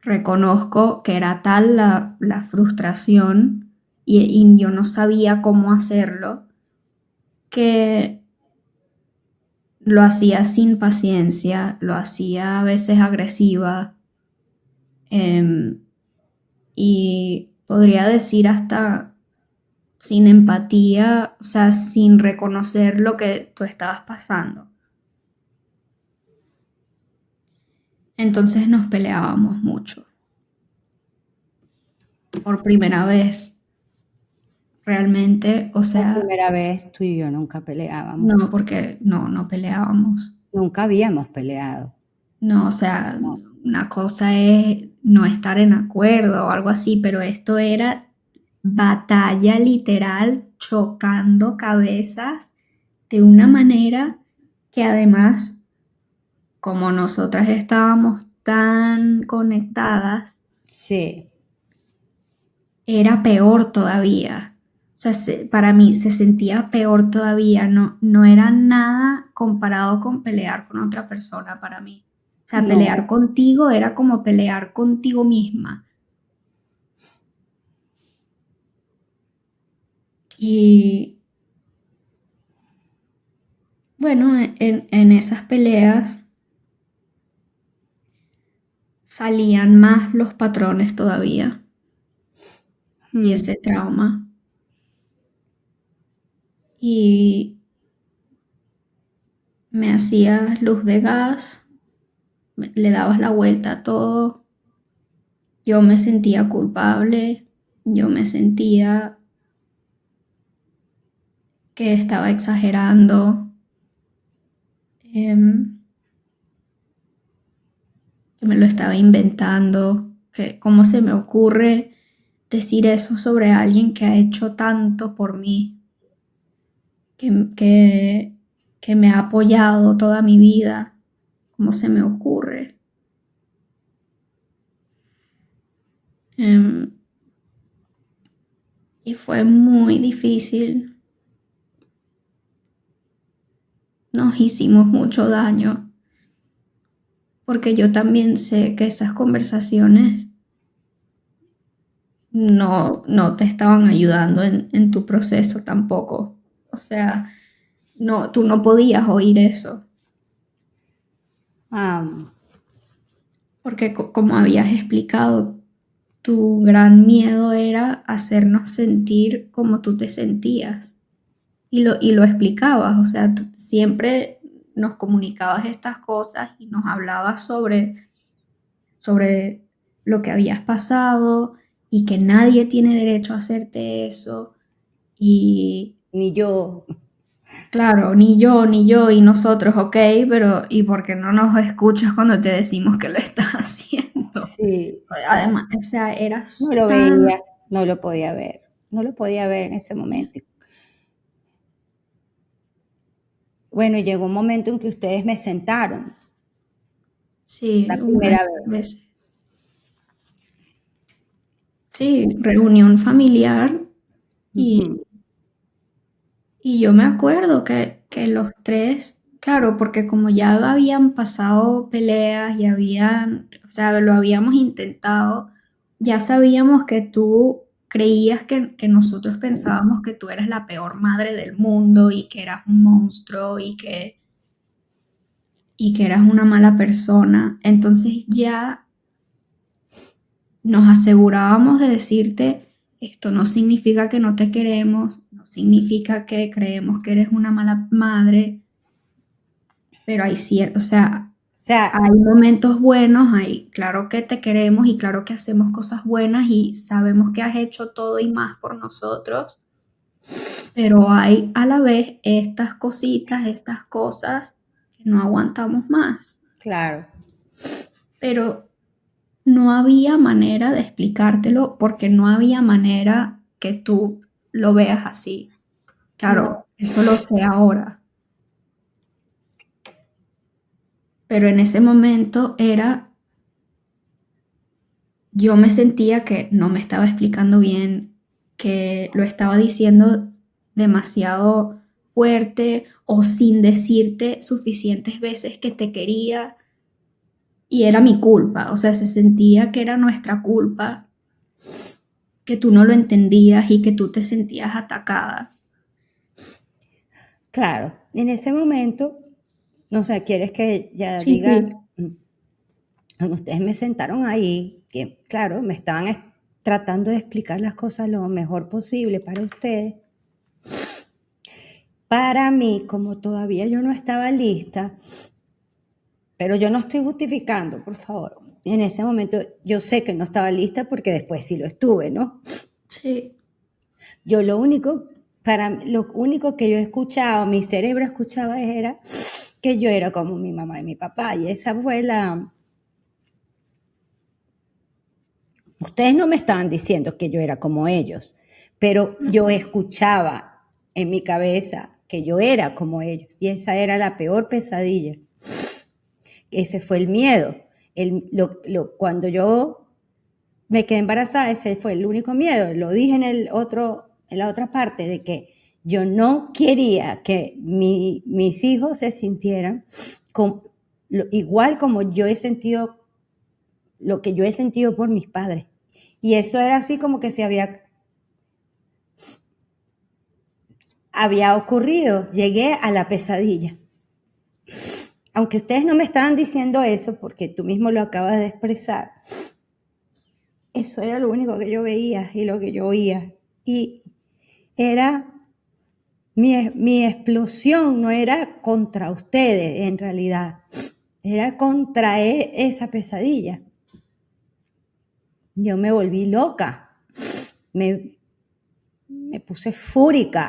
reconozco que era tal la frustración y yo no sabía cómo hacerlo, que lo hacía sin paciencia, lo hacía a veces agresiva, em, y podría decir hasta sin empatía, o sea, sin reconocer lo que tú estabas pasando. Entonces nos peleábamos mucho. Por primera vez, realmente, o Por sea, primera vez tú y yo nunca peleábamos. no, porque no peleábamos. Nunca habíamos peleado. No, o sea, No. una cosa es no estar en acuerdo o algo así, pero esto era batalla literal, chocando cabezas de una manera que además, como nosotras estábamos tan conectadas, Sí, era peor todavía. O sea, para mí se sentía peor todavía. No era nada comparado con pelear con otra persona para mí. O sea, pelear no, contigo era como pelear contigo misma. Y bueno, en esas peleas salían más los patrones todavía y mm, ese trauma. Y me hacías luz de gas, le dabas la vuelta a todo. Yo me sentía culpable, yo me sentía que estaba exagerando, em, que me lo estaba inventando, que cómo se me ocurre decir eso sobre alguien que ha hecho tanto por mí, que, que, que me ha apoyado toda mi vida, cómo se me ocurre. Em, y fue muy difícil, nos hicimos mucho daño, porque yo también sé que esas conversaciones no te estaban ayudando en tu proceso tampoco. O sea, no, tú no podías oír eso, am, porque como habías explicado, tu gran miedo era hacernos sentir como tú te sentías. Y lo explicabas, o sea, tú siempre nos comunicabas estas cosas y nos hablabas sobre lo que habías pasado y que nadie tiene derecho a hacerte eso. Y ni yo. claro, ni yo y nosotros, ok, pero ¿y por qué no nos escuchas cuando te decimos que lo estás haciendo? Sí, Además, o sea, no eras lo tan... veía, no lo podía ver, no lo podía ver en ese momento. Bueno, llegó un momento en que ustedes me sentaron, Sí, la una de primera las vez. veces. Sí, reunión familiar y, Ujú. y yo me acuerdo que los tres, claro, porque como ya habían pasado peleas y habían, o sea, lo habíamos intentado, ya sabíamos que tú creías que nosotros pensábamos que tú eras la peor madre del mundo y que eras un monstruo y que eras una mala persona. Entonces ya nos asegurábamos de decirte, esto no significa que no te queremos, no significa que creemos que eres una mala madre, pero hay cierto, o sea, O sea, hay momentos buenos, hay, claro que te queremos y claro que hacemos cosas buenas y sabemos que has hecho todo y más por nosotros, pero hay a la vez estas cositas, estas cosas que no aguantamos más. claro, Pero no había manera de explicártelo porque no había manera que tú lo veas así. no, Claro, eso lo sé ahora, pero en ese momento era, yo me sentía que no me estaba explicando bien, que lo estaba diciendo demasiado fuerte o sin decirte suficientes veces que te quería. y era mi culpa, o sea, se sentía que era nuestra culpa, que tú no lo entendías y que tú te sentías atacada. Claro, en ese momento, no sé, ¿quieres que ya Sí, diga? sí. Cuando ustedes me sentaron ahí, que claro, me estaban tratando de explicar las cosas lo mejor posible para ustedes. Para mí, como todavía yo no estaba lista, pero yo no estoy justificando, por favor. En ese momento yo sé que no estaba lista porque después sí lo estuve, ¿no? Sí. Yo lo único, lo único que yo escuchaba, mi cerebro escuchaba era que yo era como mi mamá y mi papá. Y esa fue la... Ustedes no me estaban diciendo que yo era como ellos, pero yo escuchaba en mi cabeza que yo era como ellos. Y esa era la peor pesadilla. Ese fue el miedo. Cuando yo me quedé embarazada, ese fue el único miedo. Lo dije en la otra parte, de que yo no quería que mis hijos se sintieran igual como yo he sentido, lo que yo he sentido por mis padres. Y eso era así como que se había ocurrido. Llegué a la pesadilla. Aunque ustedes no me estaban diciendo eso, porque tú mismo lo acabas de expresar, eso era lo único que yo veía y lo que yo oía. Y era mi explosión, no era contra ustedes en realidad, era contra esa pesadilla. Yo me volví loca, me puse fúrica.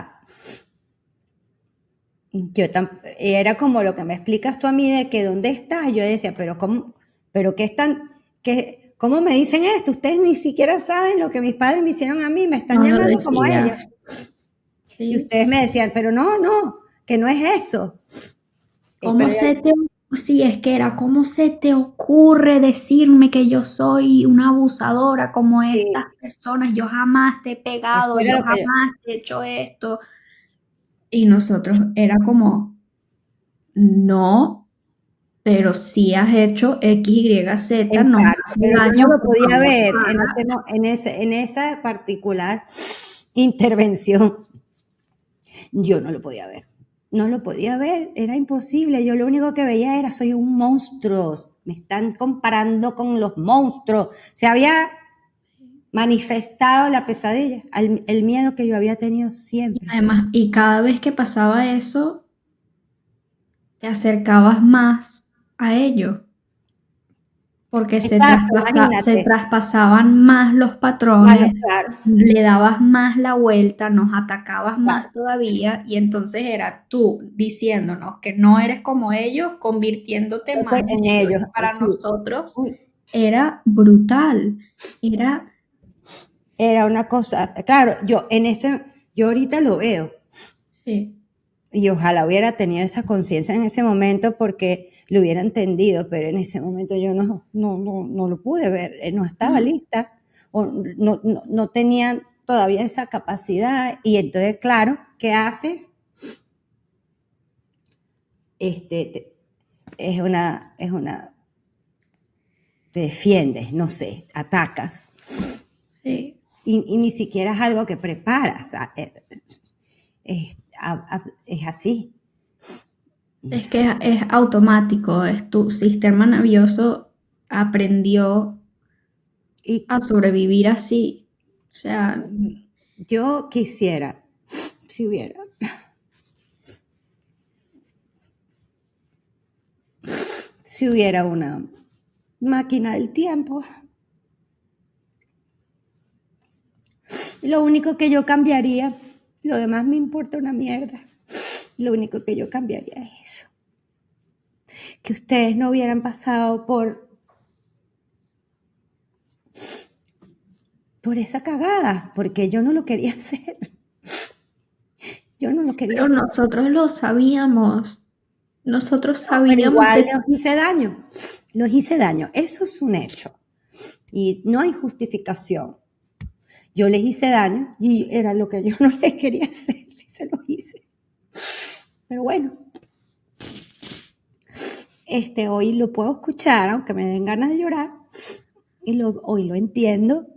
Era como lo que me explicas tú a mí de que dónde estás. Yo decía, pero cómo, pero qué están, cómo me dicen esto. Ustedes ni siquiera saben lo que mis padres me hicieron a mí. Me están No lo llamando como a ellos. decías. Y Sí. ustedes me decían, pero no, que no es eso. ¿Cómo Pero se te, sí, es que era, ¿cómo se te ocurre decirme que yo soy una abusadora como estas sí, personas? Yo jamás te he eso pegado, era yo lo que jamás te he hecho esto. Y nosotros era como, no, pero sí has hecho X, Y, Z, nos exacto, hace pero yo daño, no lo por podía favor, ver para. en esa particular intervención. Yo no lo podía ver. No lo podía ver, era imposible. Yo lo único que veía era, soy un monstruo. Me están comparando con los monstruos. Se había manifestado la pesadilla, el miedo que yo había tenido Y siempre. además, y cada vez que pasaba eso, te acercabas más a ello, porque Exacto, se imagínate. traspasaban más los Bueno, patrones, claro, le dabas más la vuelta, nos atacabas más claro. todavía, y entonces era tú diciéndonos que no eres como ellos, convirtiéndote más en En ellos. ellos, Y para sí. nosotros Uy, era brutal, era, era una cosa, claro, yo ahorita lo veo. sí. Y ojalá hubiera tenido esa conciencia en ese momento porque lo hubiera entendido, pero en ese momento yo no lo pude ver, no estaba ¿No? lista o no tenía todavía esa capacidad. Y entonces, claro, ¿qué haces? Es una, te defiendes, no sé, atacas. Sí. Y ni siquiera es algo que preparas, es así. Es que es automático, es tu sistema nervioso aprendió Y a sobrevivir así. O sea, yo quisiera, si hubiera, si hubiera una máquina del tiempo, lo único que yo cambiaría, lo demás me importa una mierda, lo único que yo cambiaría es eso, que ustedes no hubieran pasado por esa cagada, porque yo no lo quería hacer, yo no lo quería pero hacer. nosotros lo sabíamos. Nosotros No, pero sabíamos igual de. los hice daño, eso es un hecho y no hay justificación. Yo les hice daño y era lo que yo no les quería hacer y se los hice. Pero bueno, hoy lo puedo escuchar, aunque me den ganas de llorar, y hoy lo entiendo.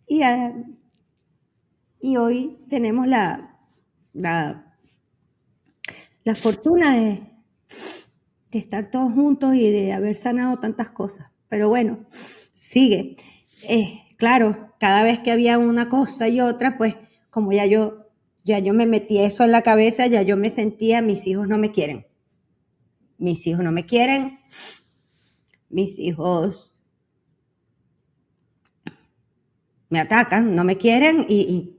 Y hoy tenemos la fortuna de estar todos juntos y de haber sanado tantas cosas. Pero bueno, sigue. Claro, cada vez que había una cosa y otra, pues como ya yo me metí eso en la cabeza, ya yo me sentía, mis hijos no me quieren. Mis hijos no me quieren. Mis hijos me atacan, no me quieren y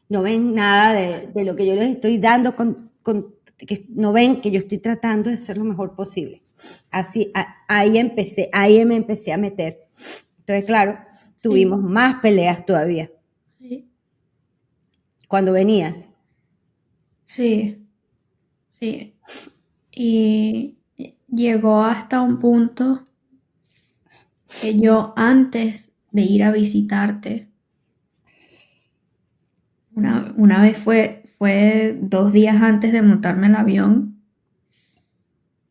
no ven nada de lo que yo les estoy dando, que no ven que yo estoy tratando de hacer lo mejor posible. Así, ahí me empecé a meter. Entonces, claro, tuvimos más peleas todavía. Sí. Cuando venías. Sí, sí. Y llegó hasta un punto que yo antes de ir a visitarte, una vez fue 2 días antes de montarme el avión,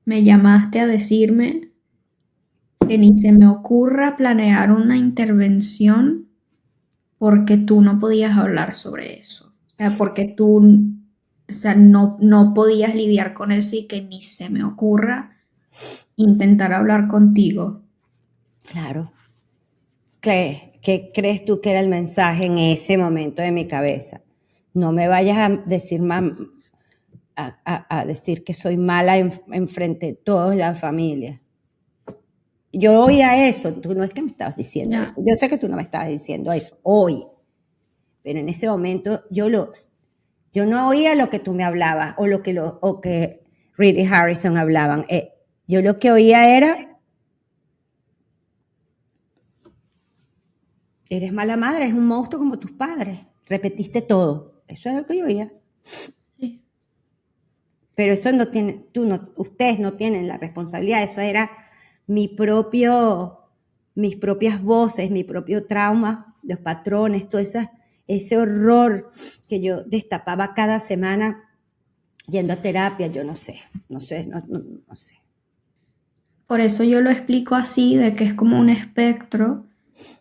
me llamaste a decirme que ni se me ocurra planear una intervención porque tú no podías hablar sobre eso. O sea, porque tú, o sea, no podías lidiar con eso y que ni se me ocurra intentar hablar contigo. Claro. ¿Qué crees tú que era el mensaje en ese momento de mi cabeza? No me vayas a decir a decir que soy mala en frente de toda la familia. Yo oía eso, tú no es que me estabas diciendo eso. Yo sé que tú no me estabas diciendo eso hoy, pero en ese momento yo no oía lo que tú me hablabas o que Reed y Harrison hablaban. Yo lo que oía era, eres mala madre, eres un monstruo como tus padres. Repetiste todo. Eso es lo que yo oía. Sí. Pero eso no tiene, ustedes no tienen la responsabilidad. Eso era mis propias voces, mi propio trauma, los patrones, todo ese horror que yo destapaba cada semana yendo a terapia. Yo no sé. Por eso yo lo explico así, de que es como un espectro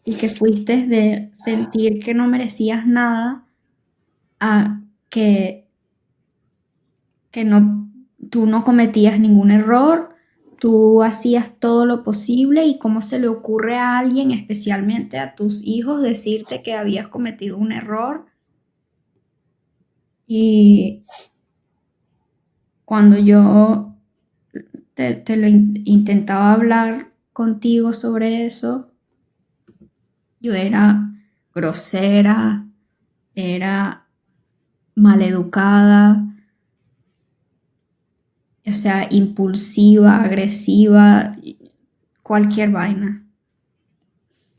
y que fuiste de sentir que no merecías nada a que tú no cometías ningún error, tú hacías todo lo posible y cómo se le ocurre a alguien, especialmente a tus hijos, decirte que habías cometido un error. Y cuando yo te lo intentaba hablar contigo sobre eso, yo era grosera, era maleducada, o sea, impulsiva, agresiva, cualquier vaina.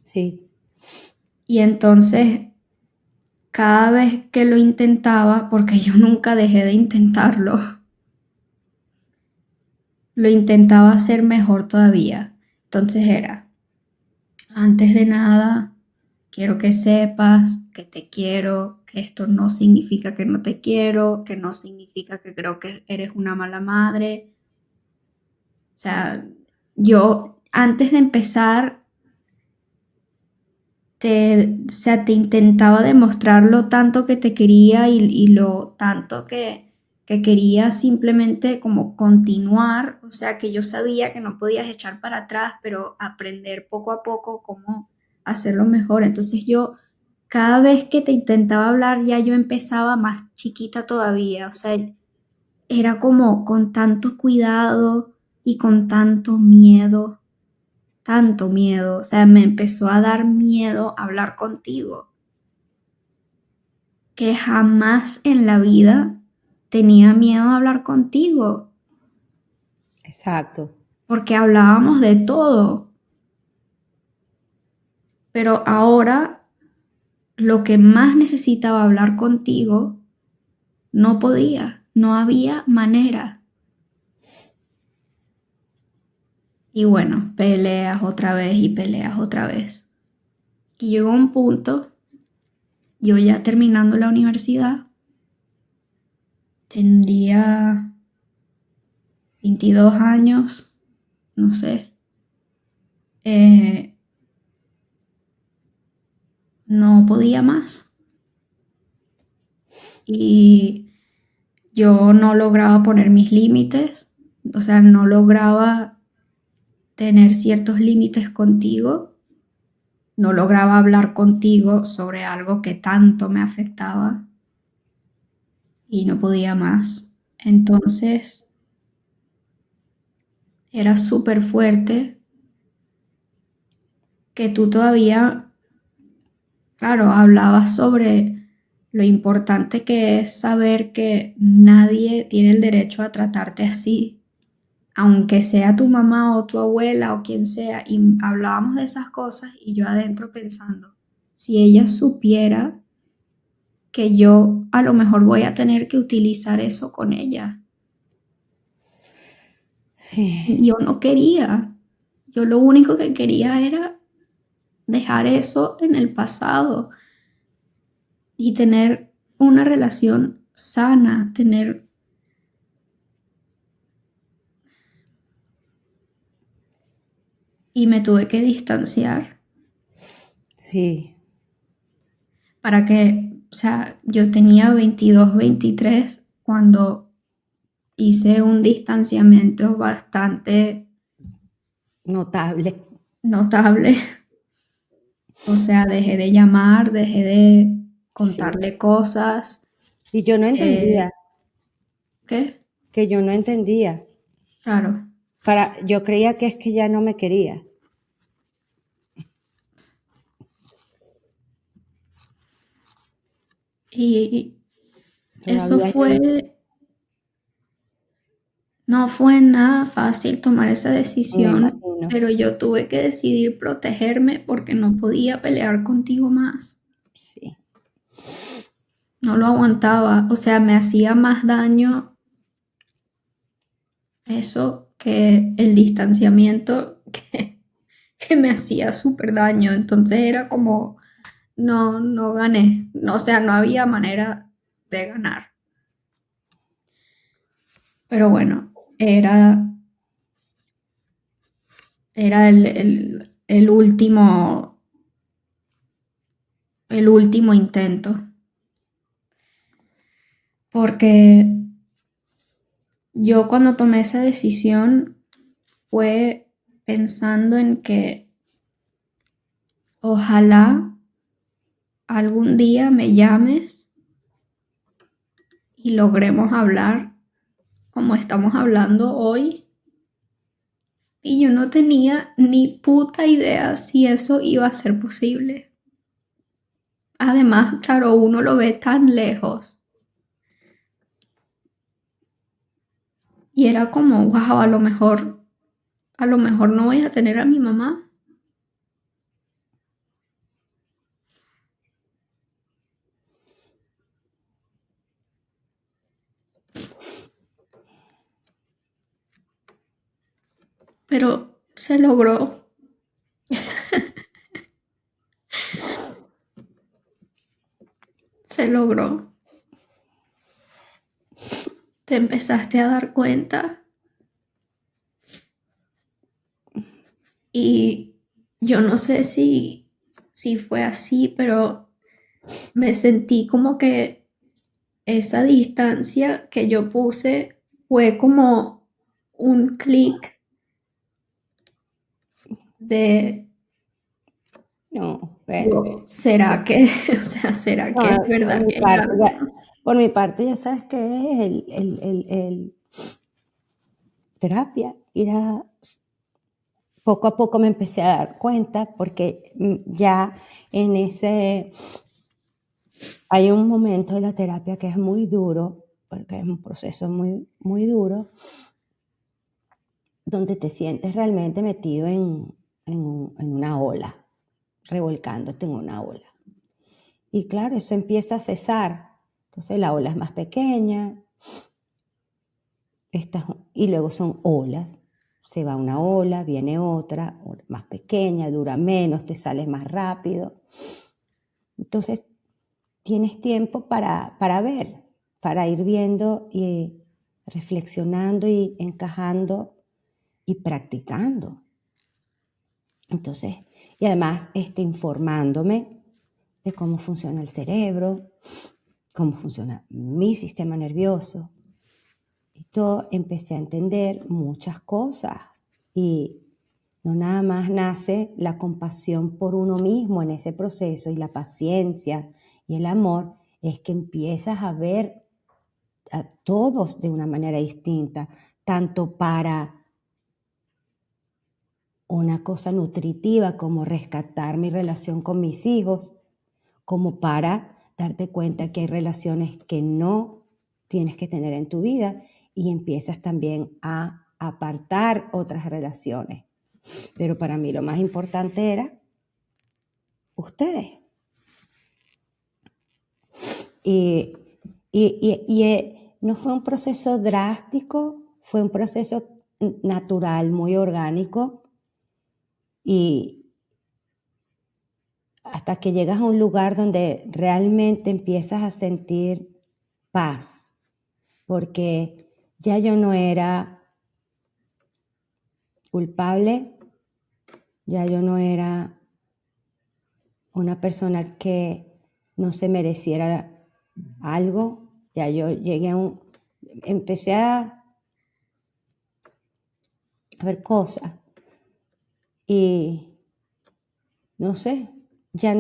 Sí. Y entonces, cada vez que lo intentaba, porque yo nunca dejé de intentarlo, lo intentaba hacer mejor todavía. Entonces era, antes de nada, quiero que sepas que te quiero, que esto no significa que no te quiero, que no significa que creo que eres una mala madre. O sea, yo antes de empezar, te intentaba demostrar lo tanto que te quería y lo tanto que quería simplemente como continuar. O sea, que yo sabía que no podías echar para atrás, pero aprender poco a poco cómo hacerlo mejor. Entonces yo, cada vez que te intentaba hablar, ya yo empezaba más chiquita todavía. O sea, era como con tanto cuidado y con tanto miedo, o sea, me empezó a dar miedo hablar contigo, que jamás en la vida tenía miedo a hablar contigo, Exacto. porque hablábamos de todo, pero ahora lo que más necesitaba hablar contigo, no podía, no había manera. Y bueno, peleas otra vez y peleas otra vez. Y llegó un punto yo ya terminando la universidad, tendría 22 años, no sé, no podía más. Y yo no lograba poner mis límites, o sea, no lograba tener ciertos límites contigo, no lograba hablar contigo sobre algo que tanto me afectaba y no podía más. Entonces era súper fuerte que tú todavía, claro, hablabas sobre lo importante que es saber que nadie tiene el derecho a tratarte así, aunque sea tu mamá o tu abuela o quien sea, y hablábamos de esas cosas y yo adentro pensando, si ella supiera que yo a lo mejor voy a tener que utilizar eso con ella. Sí, Yo no quería, yo lo único que quería era dejar eso en el pasado y tener una relación sana, tener... Y me tuve que distanciar sí, para que, o sea, yo tenía 22, 23 cuando hice un distanciamiento bastante notable. notable. O sea, dejé de llamar, dejé de Sí. contarle cosas. Y yo no eh, entendía, ¿Qué? que yo no entendía. Claro. Yo creía que es que ya no me querías. Y eso Todavía yo no. no fue nada fácil tomar esa Me decisión, imagino. pero yo tuve que decidir protegerme porque no podía pelear contigo más. Sí. No lo aguantaba, o sea, me hacía más daño eso que el distanciamiento que me hacía súper daño. Entonces era como, no, no gané. No, o sea, no había manera de ganar. Pero bueno, era el último intento. Porque yo cuando tomé esa decisión fue pensando en que ojalá algún día me llames y logremos hablar como estamos hablando hoy. Y yo no tenía ni puta idea si eso iba a ser posible. Además, claro, uno lo ve tan lejos. Y era como, wow, a lo mejor no voy a tener a mi mamá. Pero se logró. Se logró. Te empezaste a dar cuenta y yo no sé si fue así, pero me sentí como que esa distancia que yo puse fue como un clic de, No, bueno. digo, ¿será que, o sea, será No, que es verdad que hay algo, no? por mi parte ya sabes que es el terapia. Poco a poco me empecé a dar cuenta porque ya en ese, hay un momento de la terapia que es muy duro, porque es un proceso muy, muy duro, donde te sientes realmente metido en una ola, revolcándote en una ola. Y claro, eso empieza a cesar. Entonces la ola es más pequeña, y luego son olas. Se va una ola, viene otra más pequeña, dura menos, te sales más rápido. Entonces tienes tiempo para ver, para ir viendo y reflexionando y encajando y practicando. Entonces, y además informándome de cómo funciona el cerebro, cómo funciona mi sistema nervioso. Y todo, empecé a entender muchas cosas. Y no nada más nace la compasión por uno mismo en ese proceso y la paciencia y el amor, es que empiezas a ver a todos de una manera distinta, tanto para una cosa nutritiva como rescatar mi relación con mis hijos, como para darte cuenta que hay relaciones que no tienes que tener en tu vida y empiezas también a apartar otras relaciones. Pero para mí lo más importante era ustedes. Y no fue un proceso drástico, fue un proceso natural, muy orgánico. Y hasta que llegas a un lugar donde realmente empiezas a sentir paz, porque ya yo no era culpable, ya yo no era una persona que no se mereciera algo, ya yo llegué empecé a ver cosas y no sé, ya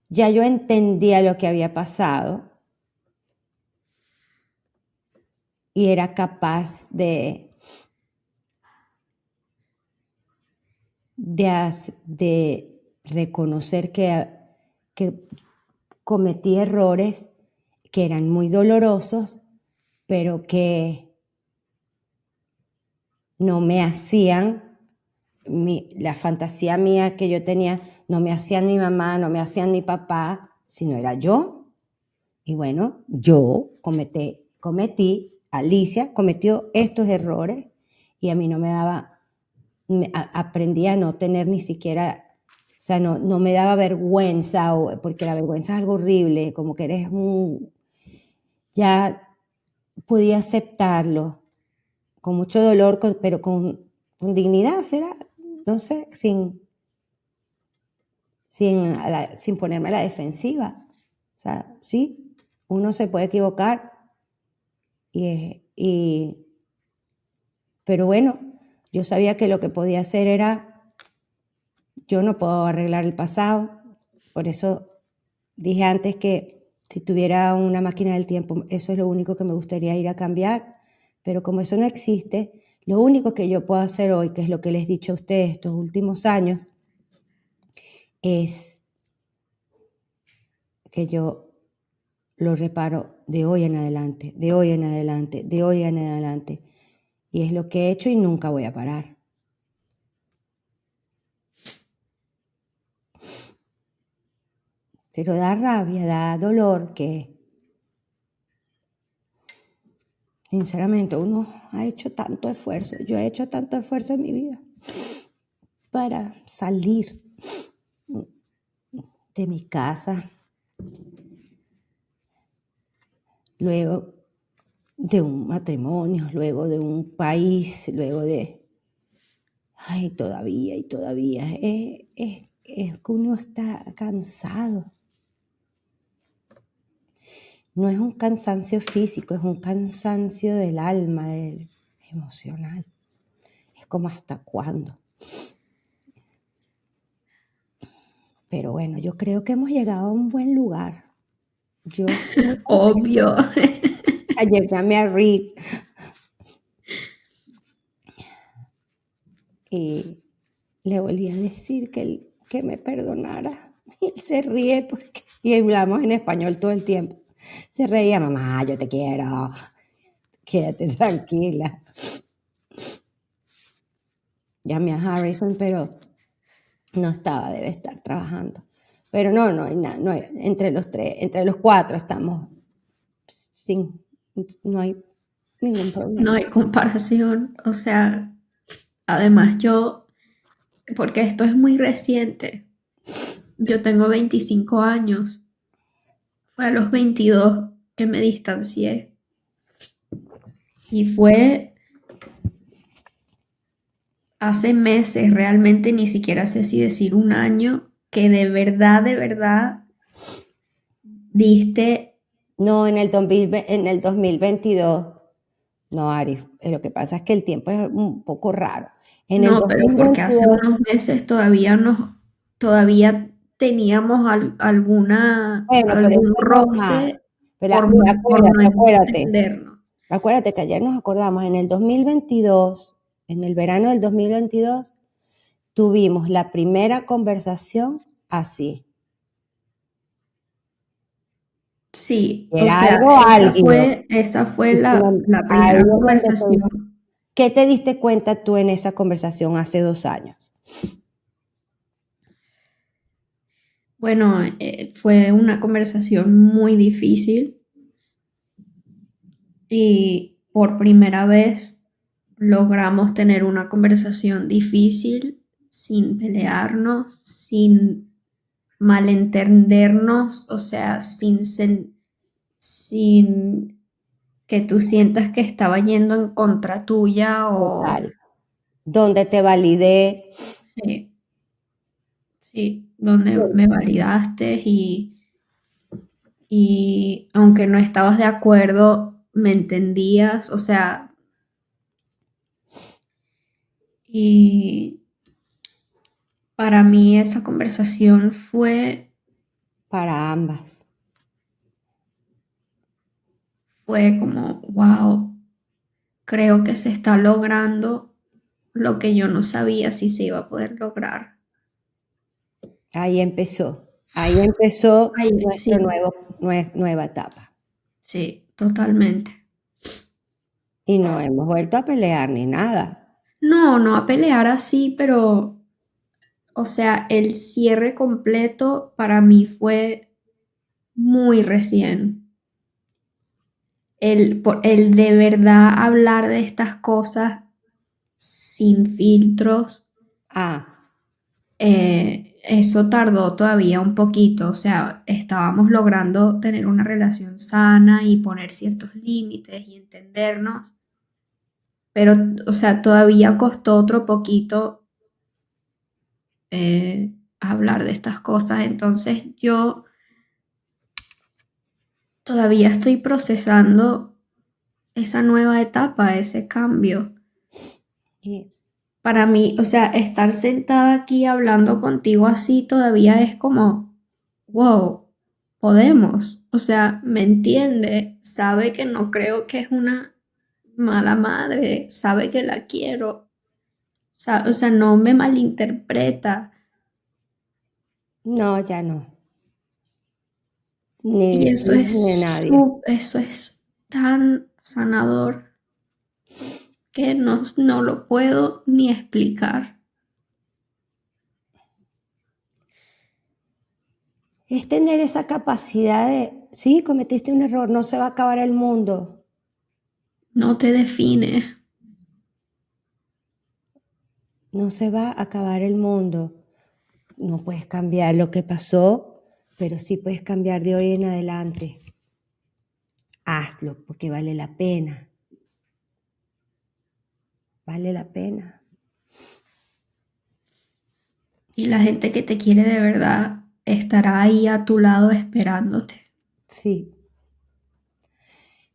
yo entendía lo que había pasado y era capaz de reconocer que cometí errores que eran muy dolorosos, pero que no me hacían, la fantasía mía que yo tenía, no me hacían mi mamá, no me hacían mi papá, sino era yo. Y bueno, yo Alicia cometió estos errores y a mí no me daba, aprendí a no tener ni siquiera, o sea, no me daba vergüenza, porque la vergüenza es algo horrible, como que eres ya podía aceptarlo, con mucho dolor, pero con dignidad, será, no sé, sin ponerme a la defensiva. O sea, sí, uno se puede equivocar, pero bueno, yo sabía que lo que podía hacer era, yo no puedo arreglar el pasado, por eso dije antes que si tuviera una máquina del tiempo, eso es lo único que me gustaría ir a cambiar, pero como eso no existe, lo único que yo puedo hacer hoy, que es lo que les he dicho a ustedes estos últimos años, es que yo lo reparo de hoy en adelante, de hoy en adelante, de hoy en adelante. Y es lo que he hecho y nunca voy a parar. Pero da rabia, da dolor que, sinceramente, uno ha hecho tanto esfuerzo. Yo he hecho tanto esfuerzo en mi vida para salir de mi casa, luego de un matrimonio, luego de un país, luego de... Ay, todavía y todavía. Es que uno está cansado. No es un cansancio físico, es un cansancio del alma, del emocional. Es como hasta cuándo. Pero bueno, yo creo que hemos llegado a un buen lugar. Yo estoy muy Obvio. contenta. Ayer llamé a Rick y le volví a decir que me perdonara. Y él se ríe y hablamos en español todo el tiempo. Se reía, mamá, yo te quiero. Quédate tranquila. Llamé a Harrison, pero no estaba, debe estar trabajando. Pero no hay nada, entre los cuatro estamos no hay ningún problema. No hay comparación. O sea, además porque esto es muy reciente. Yo tengo 25 años. Fue a los 22 que me distancié. Y fue hace meses, realmente ni siquiera sé si decir un año, que de verdad, diste. No, en el 2022. No, Arif, lo que pasa es que el tiempo es un poco raro. En el No, pero porque hace 2022, unos meses todavía teníamos bueno, pero eso algún es normal. roce Mira, por no acuérdate, entendernos. acuérdate que ayer nos acordamos, en el 2022, en el verano del 2022, tuvimos la primera conversación así. Sí, o Era sea, algo álgido. esa fue Y la ahí primera es donde conversación. ¿qué te diste cuenta tú en esa conversación hace 2 años? Bueno, fue una conversación muy difícil y por primera vez logramos tener una conversación difícil sin pelearnos, sin malentendernos, o sea, sin que tú sientas que estaba yendo en contra tuya o... Total. Donde te validé. Sí, sí, donde me validaste y aunque no estabas de acuerdo, me entendías, o sea, y para mí esa conversación Para ambas. fue como, wow, creo que se está logrando lo que yo no sabía si se iba a poder lograr. Ahí empezó Ay, nuestro sí, nueva etapa. sí, totalmente. Y no hemos vuelto a pelear ni nada. No, no a pelear así, pero, o sea, el cierre completo para mí fue muy recién. El de verdad hablar de estas cosas sin filtros, Ah, eso tardó todavía un poquito, o sea, estábamos logrando tener una relación sana y poner ciertos límites y entendernos, pero, o sea, todavía costó otro poquito hablar de estas cosas, entonces yo todavía estoy procesando esa nueva etapa, ese cambio. y Para mí, o sea, estar sentada aquí hablando contigo así todavía es como, wow, podemos. O sea, me entiende, sabe que no creo que es una mala madre, sabe que la quiero, o sea, no me malinterpreta. no, ya no. Ni Y de mí ni de nadie. eso es tan sanador que no lo puedo ni explicar. Es tener esa capacidad de, sí, cometiste un error, no se va a acabar el mundo. No te define. No se va a acabar el mundo. No puedes cambiar lo que pasó, pero sí puedes cambiar de hoy en adelante. Hazlo porque vale la pena. Vale la pena. Y la gente que te quiere de verdad estará ahí a tu lado esperándote. Sí.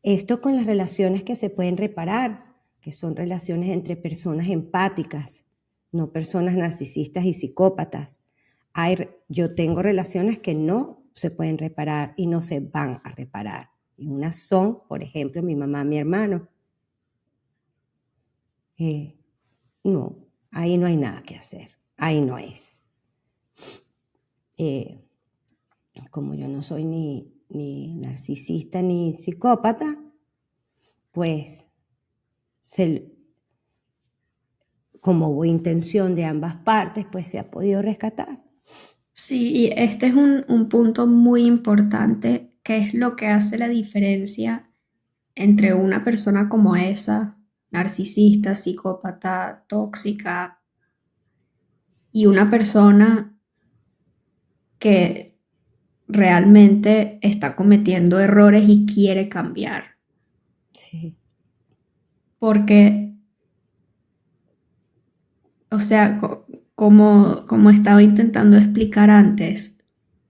Esto con las relaciones que se pueden reparar, que son relaciones entre personas empáticas, no personas narcisistas y psicópatas. Yo tengo relaciones que no se pueden reparar y no se van a reparar. Y unas son, por ejemplo, mi mamá, mi hermano. No, ahí no hay nada que hacer. Ahí no es. Eh, Como yo no soy ni narcisista ni psicópata, pues como hubo intención de ambas partes, pues se ha podido rescatar. Sí, y este es un punto muy importante, que es lo que hace la diferencia entre una persona como esa, narcisista, psicópata, tóxica, y una persona que realmente está cometiendo errores y quiere cambiar. Sí. Porque, o sea, como estaba intentando explicar antes,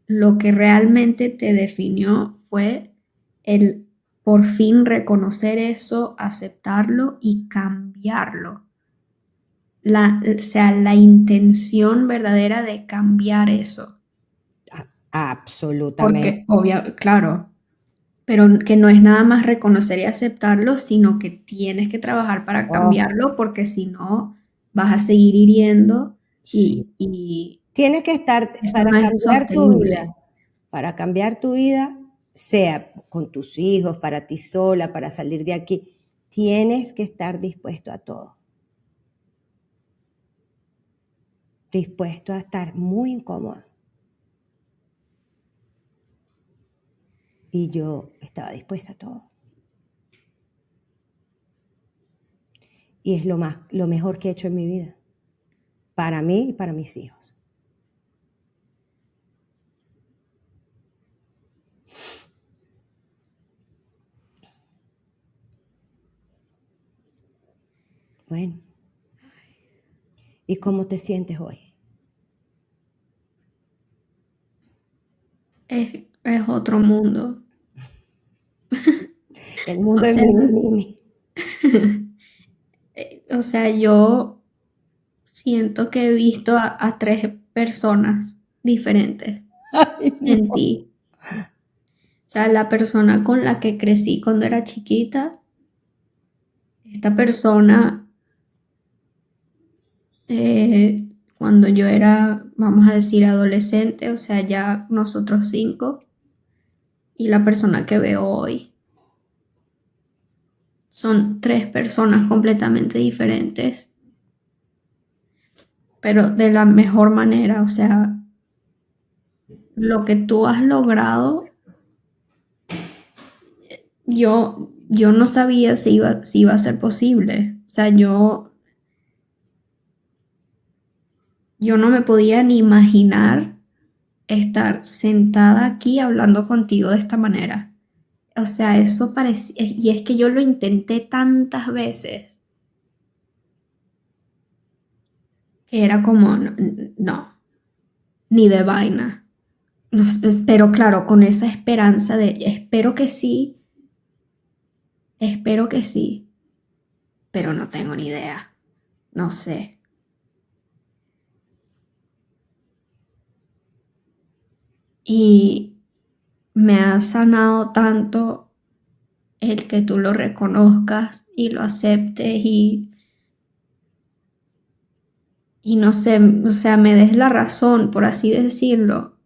lo que realmente te definió fue el por fin reconocer eso, aceptarlo y cambiarlo. O sea, la intención verdadera de cambiar eso. Absolutamente. Porque, claro, pero que no es nada más reconocer y aceptarlo, sino que tienes que trabajar para Oh, cambiarlo, porque si no, vas a seguir hiriendo sí. y Tienes que estar eso no es sostenible. para cambiar tu vida, sea con tus hijos, para ti sola, para salir de aquí, tienes que estar dispuesto a todo. Dispuesto a estar muy incómodo. Y yo estaba dispuesta a todo. Y es lo mejor que he hecho en mi vida. Para mí y para mis hijos. Bueno. ¿Y cómo te sientes hoy? Es otro mundo. El O mundo de sea, Mimi. o sea, yo siento que he visto a tres personas diferentes Ay, en no. ti. O sea, la persona con la que crecí cuando era chiquita, esta persona cuando yo era, vamos a decir, adolescente, o sea, ya nosotros cinco, y la persona que veo hoy. Son tres personas completamente diferentes, pero de la mejor manera, o sea, lo que tú has logrado, yo no sabía si iba a ser posible. O sea, yo no me podía ni imaginar estar sentada aquí hablando contigo de esta manera. O sea, eso parecía, y es que yo lo intenté tantas veces, que era como, no, no, ni de vaina. No, pero claro, con esa esperanza de, espero que sí, pero no tengo ni idea, no sé. Y me ha sanado tanto el que tú lo reconozcas y lo aceptes y no sé, o sea, me des la razón, por así decirlo,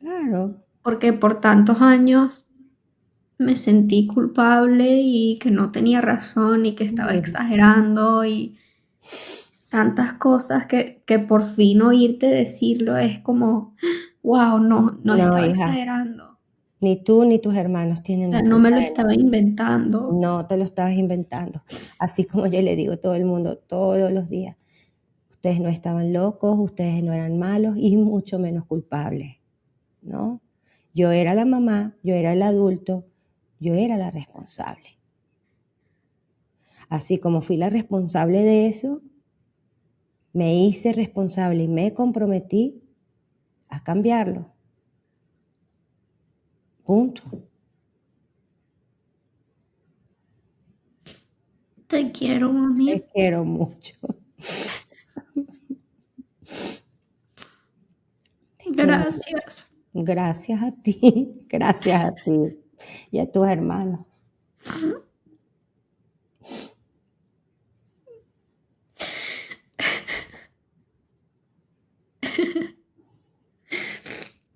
Claro. porque por tantos años me sentí culpable y que no tenía razón y que estaba exagerando y tantas cosas que por fin oírte decirlo es como, wow, no No, estaba hija. exagerando. Ni tú ni tus hermanos O tienen sea, la no me culpa lo de nada. estaba inventando. No te lo estabas inventando. Así como yo le digo a todo el mundo todos los días. Ustedes no estaban locos, ustedes no eran malos y mucho menos culpables, ¿no? Yo era la mamá, yo era el adulto, yo era la responsable. Así como fui la responsable de eso, me hice responsable y me comprometí a cambiarlo. Punto. Te quiero, Te mami. quiero mucho. Te quiero mucho. Gracias. Gracias a ti, gracias a ti y a tus hermanos.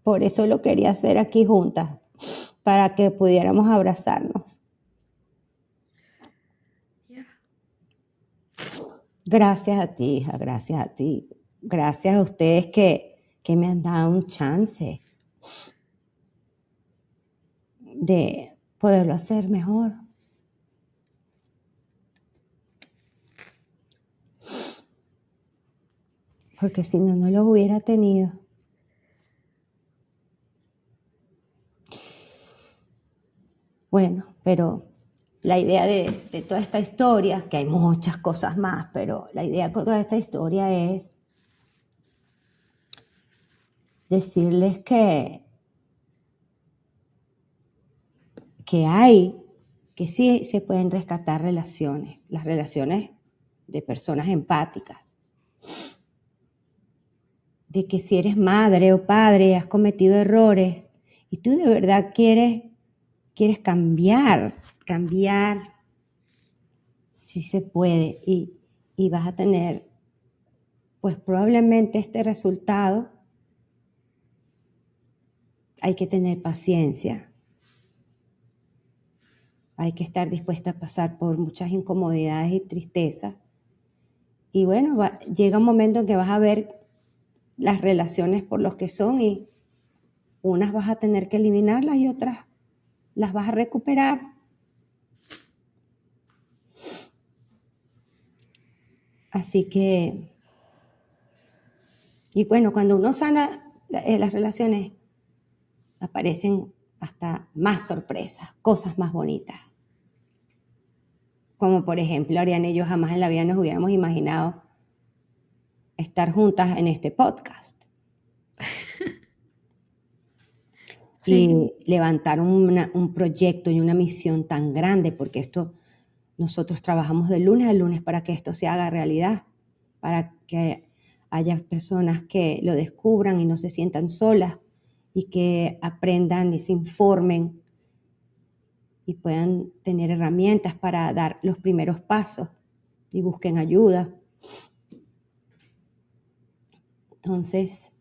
Por eso lo quería hacer aquí juntas, para que pudiéramos abrazarnos. Ya. Gracias a ti, hija, gracias a ti. Gracias a ustedes que me han dado un chance de poderlo hacer mejor. Porque si no, no lo hubiera tenido. Bueno, pero la idea de toda esta historia, que hay muchas cosas más, pero la idea de toda esta historia es decirles que sí se pueden rescatar relaciones, las relaciones de personas empáticas, de que si eres madre o padre, has cometido errores y tú de verdad quieres cambiar, sí se puede y vas a tener pues probablemente este resultado. Hay que tener paciencia, hay que estar dispuesta a pasar por muchas incomodidades y tristezas. Y bueno, llega un momento en que vas a ver las relaciones por lo que son y unas vas a tener que eliminarlas y otras las vas a recuperar. Así que, y bueno, cuando uno sana las relaciones, aparecen hasta más sorpresas, cosas más bonitas. Como por ejemplo, Ariana y yo jamás en la vida nos hubiéramos imaginado estar juntas en este podcast. Sí. Y levantar un proyecto y una misión tan grande, porque esto nosotros trabajamos de lunes a lunes para que esto se haga realidad, para que haya personas que lo descubran y no se sientan solas y que aprendan y se informen y puedan tener herramientas para dar los primeros pasos y busquen ayuda. Entonces,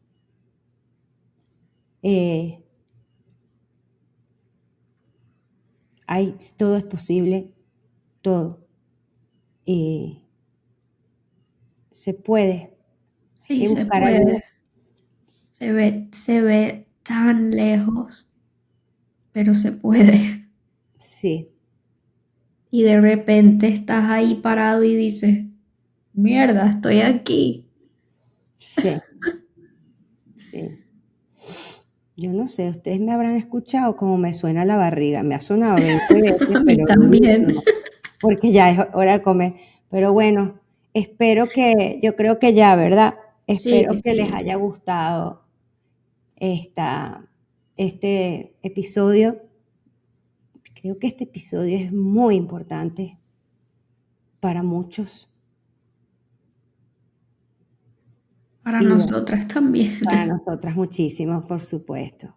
todo es posible, todo. Se puede. Hay Sí, que se buscar ayuda. puede. Se ve tan lejos, pero se puede. Sí, Y de repente estás ahí parado y dices, mierda, estoy aquí. sí, sí. Yo no sé, ustedes me habrán escuchado como me suena la barriga. Me ha sonado 20 veces, A mí pero también. durísimo, porque ya es hora de comer. Pero bueno, yo creo que ya, ¿verdad? Sí, Espero que les sí. haya gustado este episodio. Creo que este episodio es muy importante para muchos Para y bueno, nosotras también. para nosotras muchísimo, por supuesto.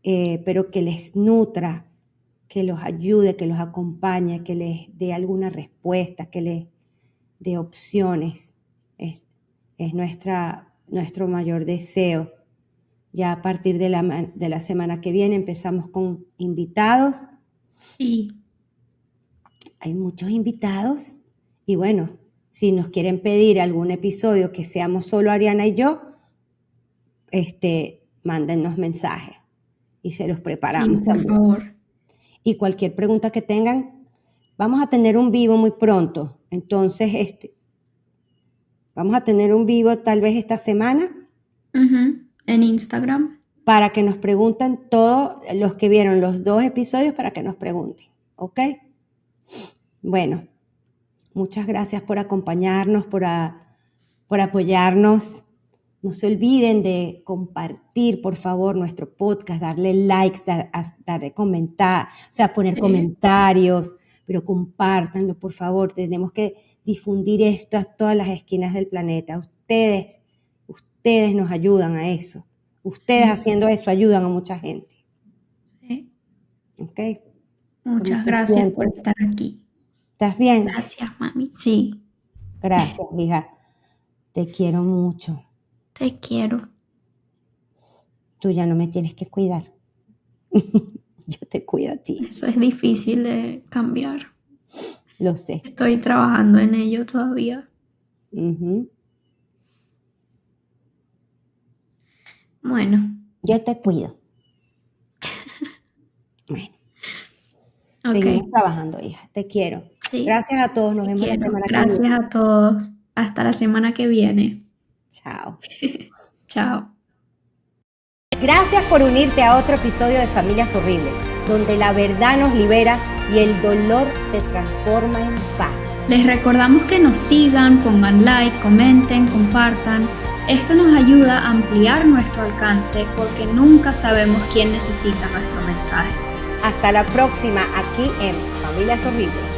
Pero que les nutra, que los ayude, que los acompañe, que les dé alguna respuesta, que les dé opciones. Es nuestro mayor deseo. Ya a partir de la semana que viene empezamos con invitados. Sí. Hay muchos invitados y bueno, si nos quieren pedir algún episodio que seamos solo Ariana y yo, mándennos mensajes y se los Sí, preparamos por también. favor. Y cualquier pregunta que tengan, vamos a tener un vivo muy pronto. Entonces, vamos a tener un vivo tal vez esta semana Ujú. En Instagram. para que nos pregunten todos los que vieron los 2 episodios para que nos pregunten. ¿Ok? Bueno, muchas gracias por acompañarnos, por apoyarnos. No se olviden de compartir, por favor, nuestro podcast, darle likes, darle comentar, o sea, poner comentarios, pero compártanlo, por favor. Tenemos que difundir esto a todas las esquinas del planeta. Ustedes nos ayudan a eso. Ustedes Sí. haciendo eso ayudan a mucha gente. Sí. ¿Ok? Muchas Somos gracias por conscientes. estar aquí. ¿Estás bien? Gracias, mami. Sí, Gracias, hija. Te quiero mucho. te quiero. Tú ya no me tienes que cuidar. Yo te cuido a ti. Eso es difícil de cambiar. Lo sé. Estoy trabajando en ello todavía. Ujú. Bueno, Yo te cuido. Bueno, ok. seguimos trabajando, hija. Te quiero. Sí, Gracias a todos. Nos te vemos la quiero. semana que viene. Gracias a todos. Hasta la semana que viene. Chao. Chao. Gracias por unirte a otro episodio de Familias Horribles, donde la verdad nos libera y el dolor se transforma en paz. Les recordamos que nos sigan, pongan like, comenten, compartan. Esto nos ayuda a ampliar nuestro alcance porque nunca sabemos quién necesita nuestro mensaje. Hasta la próxima aquí en Familias Horribles.